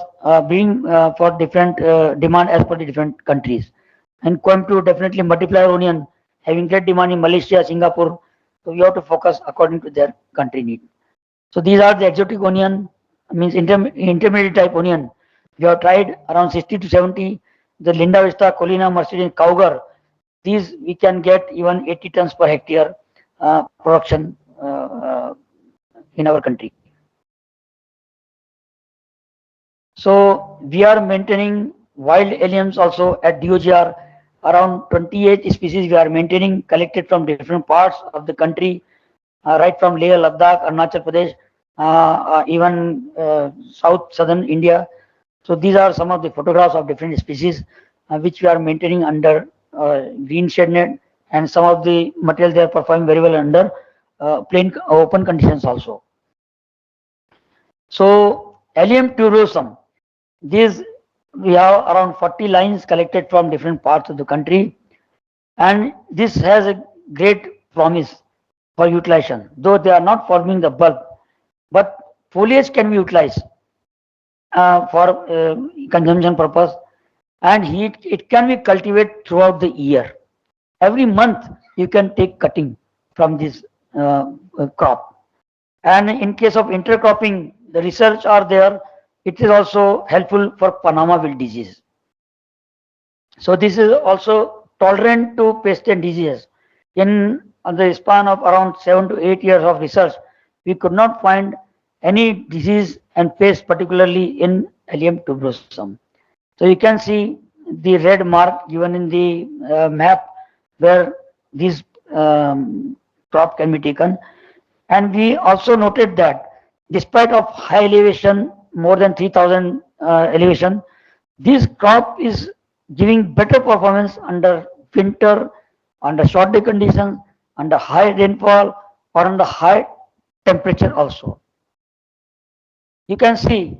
breeding for different demand as per the different countries. And Coimbatore definitely multiplier onion having great demand in Malaysia, Singapore. So we have to focus according to their country need. So these are the exotic onion, means intermediate type onion. We have tried around 60 to 70. The Linda Vista, Colina, Mercedes, Kaugar. These we can get even 80 tons per hectare production in our country. So we are maintaining wild alliums also at DOGR. Around 28 species we are maintaining, collected from different parts of the country, right from Leh, Ladakh, Arunachal Pradesh, even southern India. So these are some of the photographs of different species which we are maintaining under green shade net, and some of the material they are performing very well under plain open conditions also. So allium tuberosum, these we have around 40 lines collected from different parts of the country, and this has a great promise for utilization, though they are not forming the bulb, but foliage can be utilized for consumption purpose, and it can be cultivated throughout the year. Every month you can take cutting from this crop. And in case of intercropping, the research are there. It is also helpful for Panama wilt disease. So this is also tolerant to pest and diseases. In the span of around 7 to 8 years of research, we could not find any disease and pest, particularly in Allium tuberosum. So you can see the red mark given in the map where this crop can be taken. And we also noted that despite of high elevation, more than 3000 elevation, this crop is giving better performance under winter, under short day conditions, under high rainfall, or under high temperature also. You can see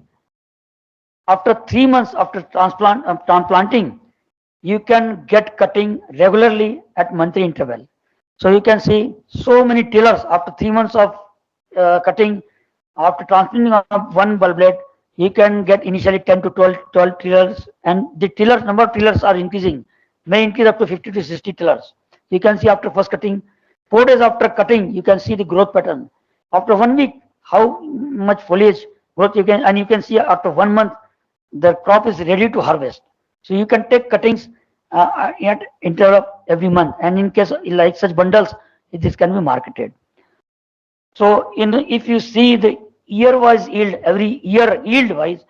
after 3 months after transplanting, you can get cutting regularly at monthly interval. So you can see so many tillers after 3 months of cutting, after transplanting of one bulblet, you can get initially 10 to 12 tillers, and the number of tillers are increasing, may increase up to 50 to 60 tillers. You can see after first cutting, 4 days after cutting, you can see the growth pattern. After 1 week, how much foliage growth you can, and you can see after 1 month, the crop is ready to harvest. So you can take cuttings at interval of every month, and in case like such bundles, this can be marketed. So if you see the year-wise yield, every year yield-wise,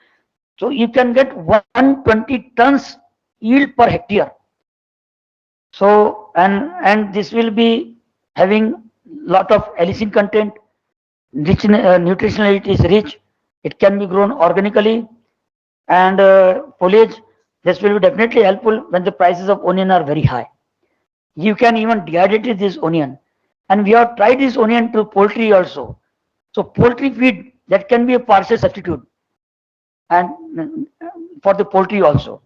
so you can get 120 tons yield per hectare. So and this will be having lot of allicin content, rich nutritionally it is rich. It can be grown organically, and foliage. This will be definitely helpful when the prices of onion are very high. You can even dehydrate this onion, and we have tried this onion to poultry also. So poultry feed, that can be a partial substitute, and for the poultry also.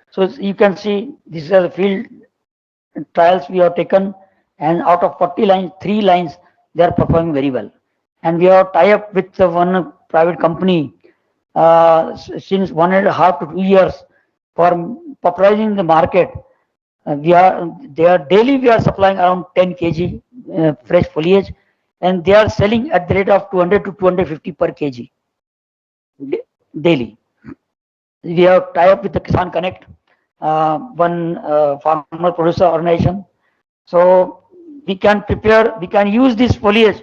So you can see these are the field trials we have taken, and out of 40 lines, 3 lines they are performing very well. And we have tie up with one private company since 1.5 to 2 years for popularizing the market. They are daily we are supplying around 10 kg fresh foliage, and they are selling at the rate of 200 to 250 per kg daily. We have tie up with the Kisan Connect, one farmer producer organization. So we can use this foliage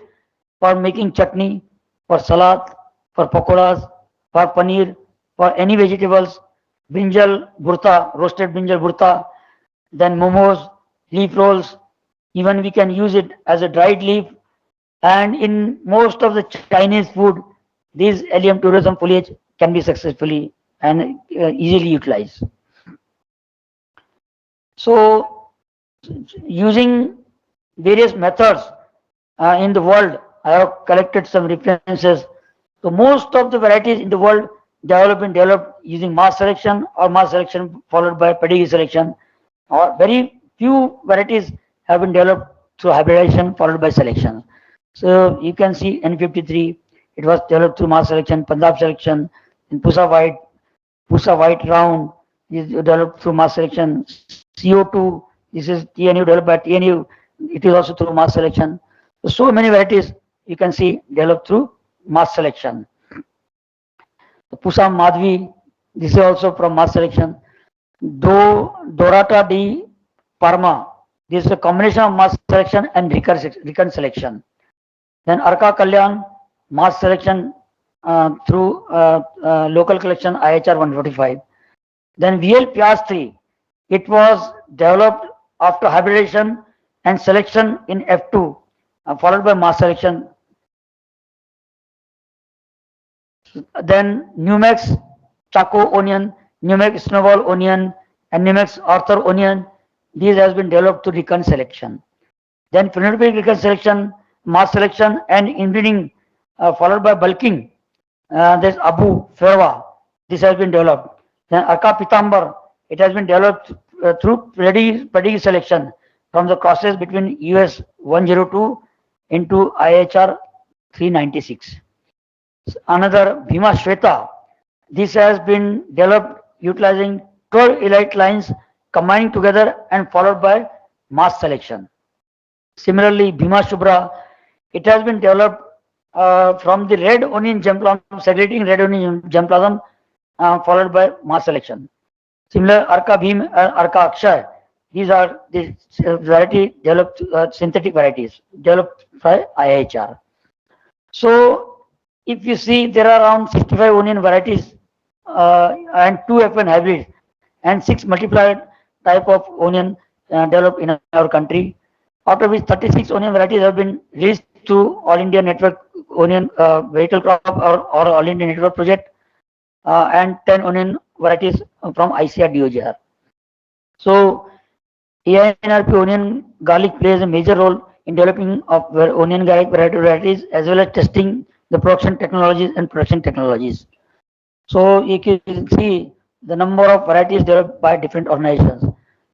for making chutney, for salad, for pakoras, for paneer, for any vegetables, brinjal burta, roasted brinjal burta, then momos, leaf rolls. Even we can use it as a dried leaf. And in most of the Chinese food, these allium tourism foliage can be successfully and easily utilized. So, using various methods in the world, I have collected some references. So, most of the varieties in the world developed using mass selection or mass selection followed by pedigree selection, or very few varieties have been developed through hybridization followed by selection. So, you can see N53, it was developed through mass selection, Punjab selection, in Pusa white round is developed through mass selection. CO2, this is TNU developed by TNU, it is also through mass selection. So many varieties you can see developed through mass selection. Pusa Madhvi, this is also from mass selection. Dorata di Parma, this is a combination of mass selection and recurrent selection. Then Arka Kalyan, mass selection through local collection IHR 145. Then VL Piastri, it was developed after hybridization and selection in F2, followed by mass selection. Then Numex Chaco onion, Numex Snowball onion, and Numex Arthur onion, these has been developed through recurrent selection. Then phenotypic recurrent selection, mass selection, and inbreeding followed by bulking. There's Abu Ferwa, this has been developed. Then Arka Pitambar, it has been developed through pedigree selection from the crosses between US 102 into IHR 396. Another Bhima Shweta, this has been developed utilizing 12 elite lines combining together and followed by mass selection. Similarly, Bhima Shubra, it has been developed from the red onion germplasm, segregating red onion germplasm followed by mass selection. Similar Arka Bhim, Arka Akshay, these are the variety developed synthetic varieties developed by IHR. So if you see, there are around 65 onion varieties and 2 F1 hybrids and 6 multiplied type of onion developed in our country, out of which 36 onion varieties have been released to All India Network Onion Vehicle Crop or All India Network Project, and 10 onion varieties from ICR DOGR. So AINRP onion garlic plays a major role in developing of onion garlic varieties as well as testing the production technologies and production technologies. So you can see the number of varieties developed by different organizations.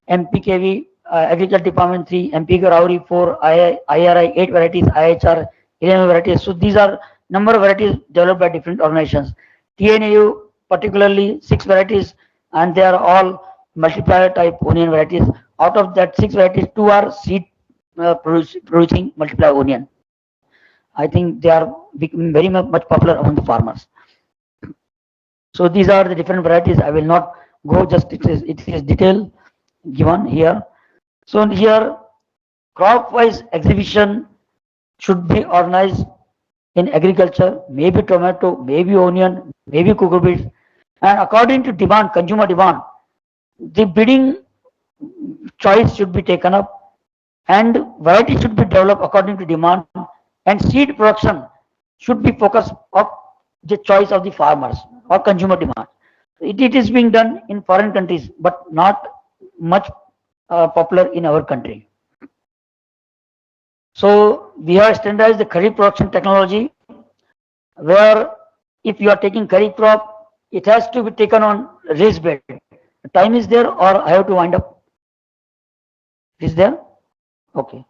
MPKV, Agriculture Department 3, MP Gauri 4, IRI 8 varieties, IHR 11 varieties. So these are number of varieties developed by different organizations. TNAU particularly 6 varieties, and they are all multiplier type onion varieties. Out of that 6 varieties, 2 are seed producing multiplier onion. I think they are becoming very much popular among the farmers. So these are the different varieties. I will not go, just it is detail given here. So here crop wise exhibition should be organized in agriculture, maybe tomato, maybe onion, maybe cucurbits, and according to demand, consumer demand, the bidding choice should be taken up and variety should be developed according to demand, and seed production should be focused of the choice of the farmers or consumer demand. It is being done in foreign countries, but not much popular in our country. So we have standardized the Kharif production technology, where if you are taking Kharif crop, it has to be taken on raised bed. Time is there, or I have to wind up? Is there? Okay.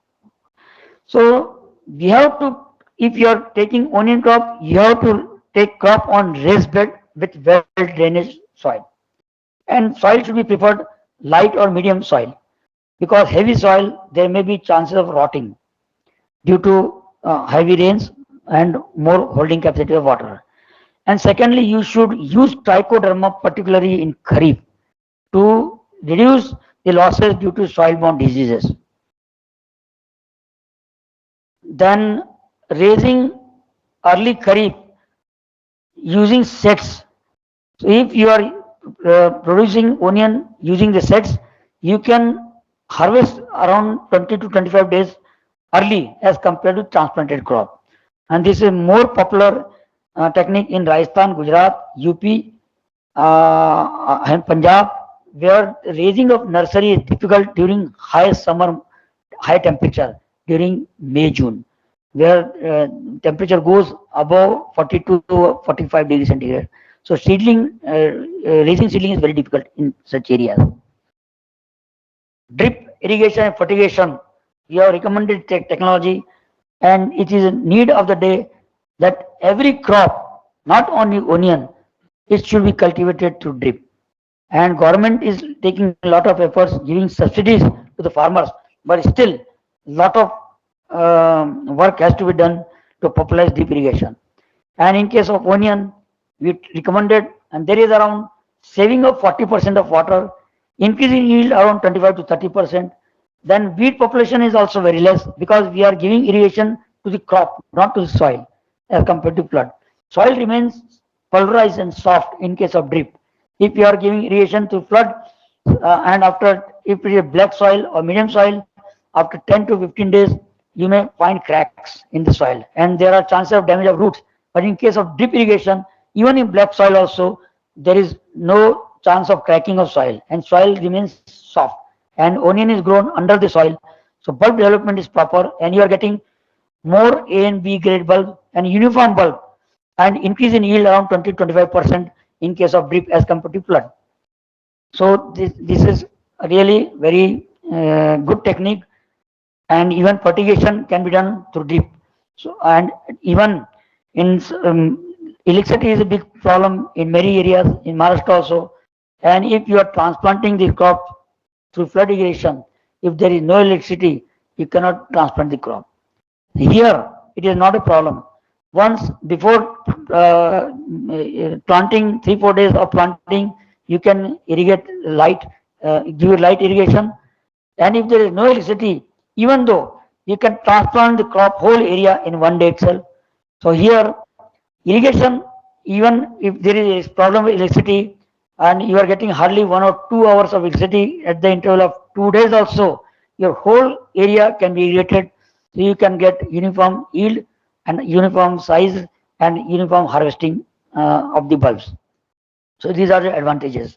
So we have to, if you are taking onion crop, you have to take crop on raised bed with well drainage soil. And soil should be preferred light or medium soil, because heavy soil there may be chances of rotting due to heavy rains and more holding capacity of water. And secondly, you should use trichoderma, particularly in Kharif, to reduce the losses due to soil-borne diseases. Then raising early Kharif using sets. So if you are producing onion using the sets, you can harvest around 20 to 25 days early as compared to transplanted crop. And this is more popular technique in Rajasthan, Gujarat, UP, and Punjab, where raising of nursery is difficult during high summer, high temperature during May, June, where temperature goes above 42 to 45 degrees centigrade. So raising seedling is very difficult in such areas. Drip irrigation and fertigation, we have recommended technology, and it is a need of the day that every crop, not only onion, it should be cultivated through drip. And government is taking a lot of efforts giving subsidies to the farmers, but still lot of work has to be done to popularize drip irrigation. And in case of onion, we recommended, and there is around saving of 40% of water, increasing yield around 25 to 30%. Then weed population is also very less, because we are giving irrigation to the crop, not to the soil, as compared to flood. Soil remains pulverized and soft in case of drip. If you are giving irrigation to flood, and after, if it is black soil or medium soil, after 10 to 15 days, you may find cracks in the soil, and there are chances of damage of roots. But in case of drip irrigation, even in black soil also, there is no chance of cracking of soil, and soil remains soft, and onion is grown under the soil. So bulb development is proper, and you are getting more A and B grade bulb and uniform bulb, and increase in yield around 20 to 25% in case of drip as compared to flood. So this is really very good technique, and even fertigation can be done through drip. So, and even in electricity is a big problem in many areas in Maharashtra also. And if you are transplanting the crop through flood irrigation, if there is no electricity, you cannot transplant the crop. Here, it is not a problem. Once before planting, 3 4 days of planting, you can irrigate light, give light irrigation. And if there is no electricity, even though you can transplant the crop whole area in 1 day itself. So here, irrigation, even if there is a problem with electricity, and you are getting hardly 1 or 2 hours of electricity at the interval of 2 days also, your whole area can be irrigated, so you can get uniform yield and uniform size and uniform harvesting of the bulbs. So these are the advantages.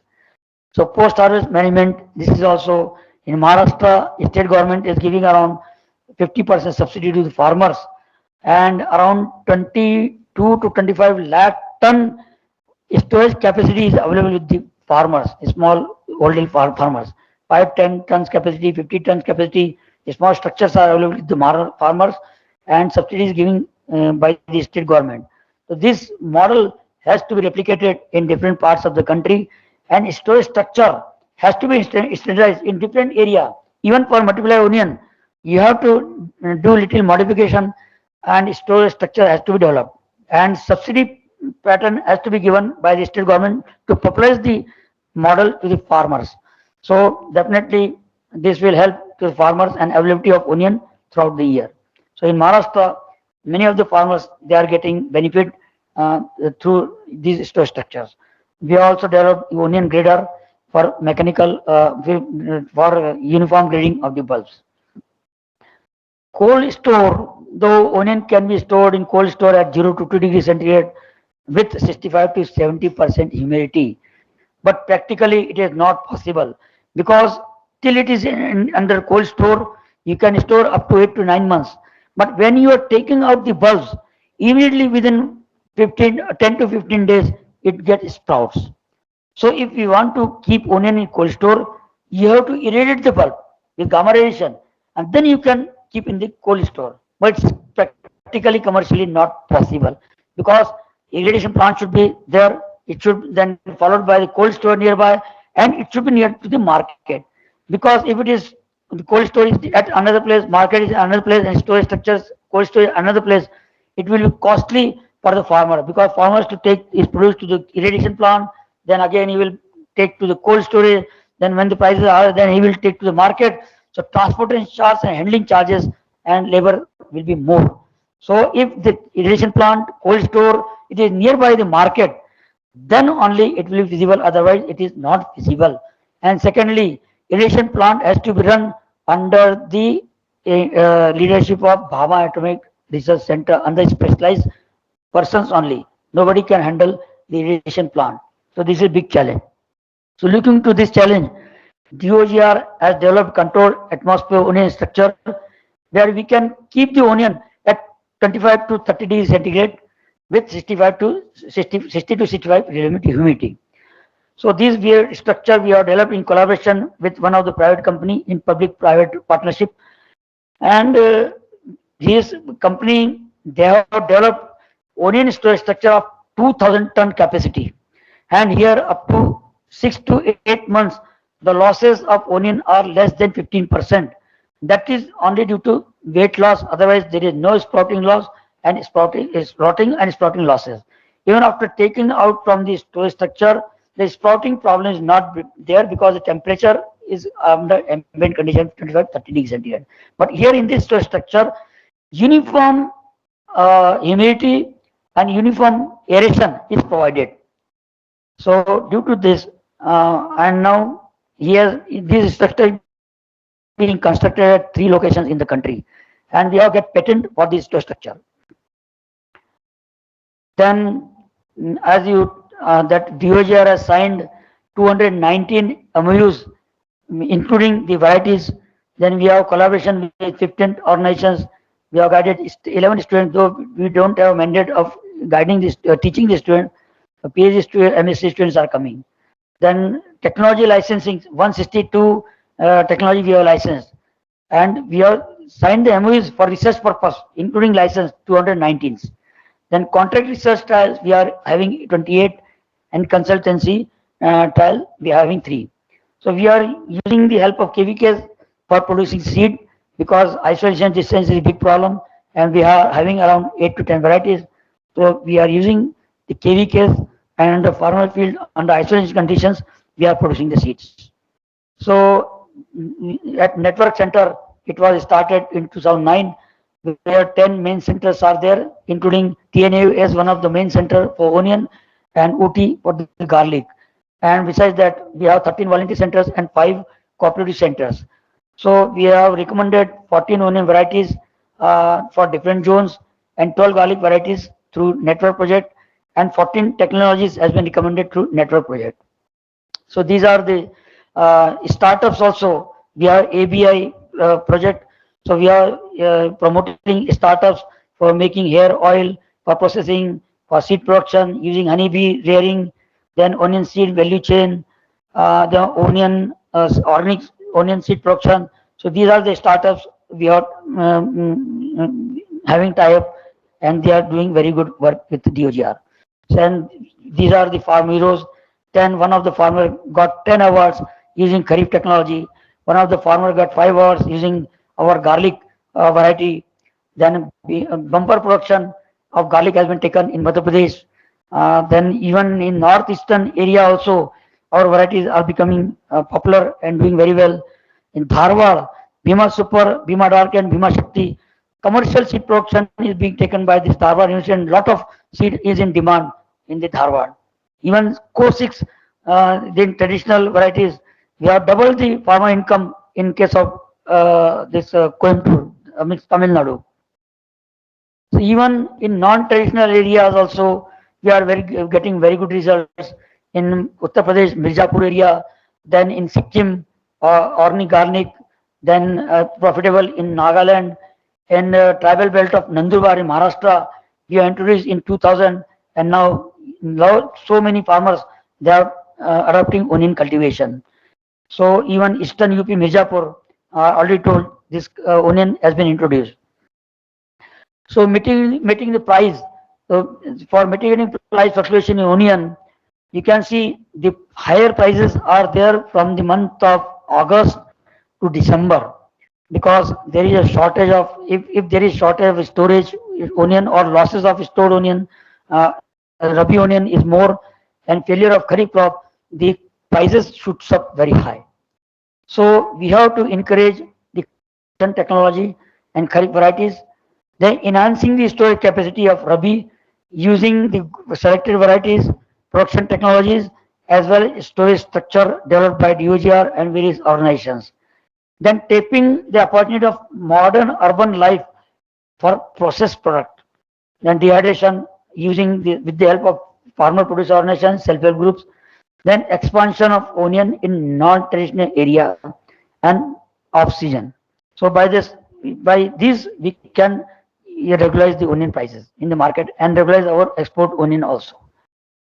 So post harvest management, this is also in Maharashtra, state government is giving around 50% subsidy to the farmers, and around 22 to 25 lakh ton storage capacity is available with the farmers, small holding farmers. 5 10 tons capacity, 50 tons capacity, small structures are available with the farmers, and subsidy is given by the state government. So this model has to be replicated in different parts of the country, and storage structure has to be standardized in different area. Even for multiply onion, you have to do little modification, and storage structure has to be developed, and subsidy pattern has to be given by the state government to popularize the model to the farmers. So definitely this will help to the farmers and availability of onion throughout the year. So in Maharashtra, many of the farmers, they are getting benefit through these storage structures. We also developed onion grader for mechanical for uniform grading of the bulbs. Cold store, though onion can be stored in cold store at 0 to 2 degrees centigrade with 65 to 70% humidity, but practically it is not possible, because till it is under cold store, you can store up to 8 to 9 months. But when you are taking out the bulbs, immediately within 10 to 15 days, it gets sprouts. So if we want to keep onion in cold store, you have to irradiate the bulb with gamma radiation, and then you can keep in the cold store. But it's practically commercially not possible because irradiation plant should be there. It should then followed by the cold store nearby, and it should be near to the market. Because if it is the cold storage at another place, market is another place, and storage structures, cold storage another place, it will be costly for the farmer because farmers to take his produce to the irrigation plant, then again he will take to the cold storage, then when the prices are, then he will take to the market. So transportation charges and handling charges and labor will be more. So if the irrigation plant, cold store, it is nearby the market, then only it will be feasible, otherwise it is not feasible. And secondly, irrigation plant has to be run under the leadership of Bhama Atomic Research Center, under specialized persons only. Nobody can handle the irrigation plant. So this is a big challenge. So looking to this challenge, DOGR has developed controlled atmosphere onion structure where we can keep the onion at 25 to 30 degrees centigrade with 65 to 60 to 65 relative humidity. So this weird structure we have developed in collaboration with one of the private company in public-private partnership, and this company, they have developed onion storage structure of 2,000 ton capacity, and here up to 6 to 8 months the losses of onion are less than 15%. That is only due to weight loss, otherwise there is no sprouting loss, and sprouting losses. Even after taking out from the storage structure, the sprouting problem is not there because the temperature is under ambient condition 25-30 degrees centigrade. But here in this storage structure, uniform humidity and uniform aeration is provided. So due to this, and now here this structure is being constructed at 3 locations in the country, and we have get patent for this storage structure. Then, as you that DOGR has signed 219 MOUs, including the varieties. Then we have collaboration with 15 organizations. We have guided 11 students, though we don't have a mandate of guiding this, teaching the student. PhD students, MSc students are coming. Then technology licensing, 162 technology we have licensed, and we have signed the MOUs for research purpose, including license 219. Then contract research trials we are having 28, and consultancy trial we are having 3. So we are using the help of KVKs for producing seed because isolation distance is a big problem, and we are having around 8 to 10 varieties. So we are using the KVKs, and under farmer field under isolation conditions we are producing the seeds. So at Network Center, it was started in 2009, where 10 main centers are there, including TNA as one of the main center for onion and OT for the garlic. And besides that, we have 13 volunteer centers and 5 cooperative centers. So we have recommended 14 onion varieties for different zones and 12 garlic varieties through network project, and 14 technologies has been recommended through network project. So these are the startups also. We have ABI project. So we are promoting startups for making hair oil, for processing, for seed production, using honeybee rearing, then onion seed value chain, the organic onion seed production. So these are the startups we are having tie-up, and they are doing very good work with DOGR. And these are the farm heroes. One of the farmer got 10 awards using Kharif technology. One of the farmer got 5 awards using our garlic variety. Then bumper production of garlic has been taken in Madhya Pradesh. Then even in northeastern area also, our varieties are becoming popular and doing very well. In Dharwad, Bhima Super, Bhima Dark, and Bhima Shakti, commercial seed production is being taken by this Dharwad University, and lot of seed is in demand in the Dharwad. Even Co6, the traditional varieties, we have doubled the farmer income in case of this Coimbatore, means Tamil Nadu. So even in non-traditional areas also, we are getting very good results in Uttar Pradesh, Mirzapur area, then in Sikkim, Orni Garnik, then profitable in Nagaland, in the tribal belt of Nandurbar in Maharashtra. We have introduced in 2000, and now so many farmers they are adopting onion cultivation. So even Eastern UP Mirzapur already told this onion has been introduced. So mitigating the price. So for mitigating price fluctuation in onion, you can see the higher prices are there from the month of August to December, because there is a shortage of, if there is shortage of storage onion or losses of stored onion, Rabi onion is more, and failure of Kharif crop, the prices shoots up very high. So we have to encourage the technology and Kharif varieties, then enhancing the storage capacity of Rabi using the selected varieties, production technologies, as well as storage structure developed by DOGR and various organizations. Then tapping the opportunity of modern urban life for processed product. Then dehydration using with the help of farmer producer organizations, self-help groups. Then expansion of onion in non-traditional area and off-season. So by this we can regularize the onion prices in the market and regularize our export onion also.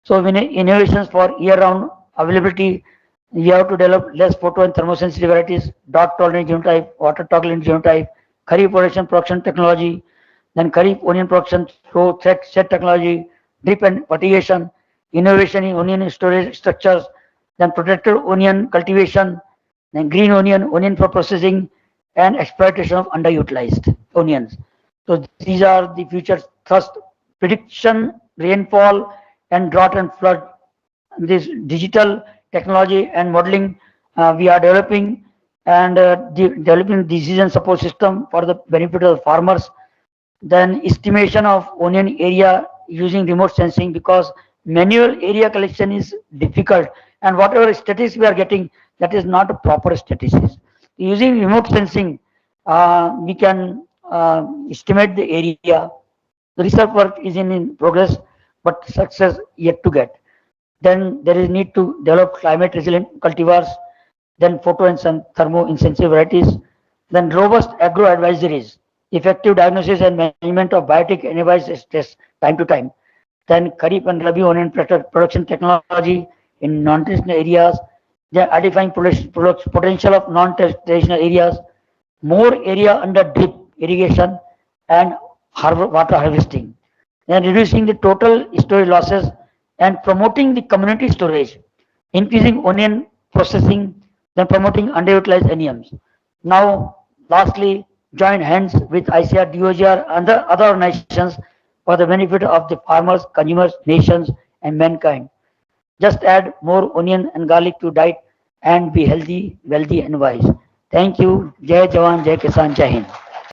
So we need innovations for year-round availability. We have to develop less photo and thermosensitive varieties, drought tolerant genotype, water tolerant genotype, Kharif production technology, then Kharif onion production through set technology, drip and fertigation, innovation in onion storage structures, then protected onion cultivation, then green onion for processing, and exploitation of underutilized onions. So these are the future thrust prediction, rainfall, and drought and flood. This digital technology and modeling we are developing, and developing decision support system for the benefit of the farmers. Then estimation of onion area using remote sensing, because manual area collection is difficult, and whatever statistics we are getting, that is not a proper statistics. Using remote sensing, we can estimate the area. The research work is in progress, but success yet to get. Then there is need to develop climate resilient cultivars, then photo and thermo insensitive varieties, then robust agro advisories, effective diagnosis and management of biotic antibiotics tests time to time, then Kharif and Rabi onion production technology in non-traditional areas, then identifying potential of non-traditional areas, more area under drip irrigation and water harvesting, then reducing the total storage losses and promoting the community storage, increasing onion processing, then promoting underutilized onions. Now, lastly, join hands with ICR, DOGR, and the other organizations for the benefit of the farmers, consumers, nations, and mankind. Just add more onion and garlic to diet and be healthy, wealthy, and wise. Thank you. Jai Jawan, Jai Kisan, Jai Hind.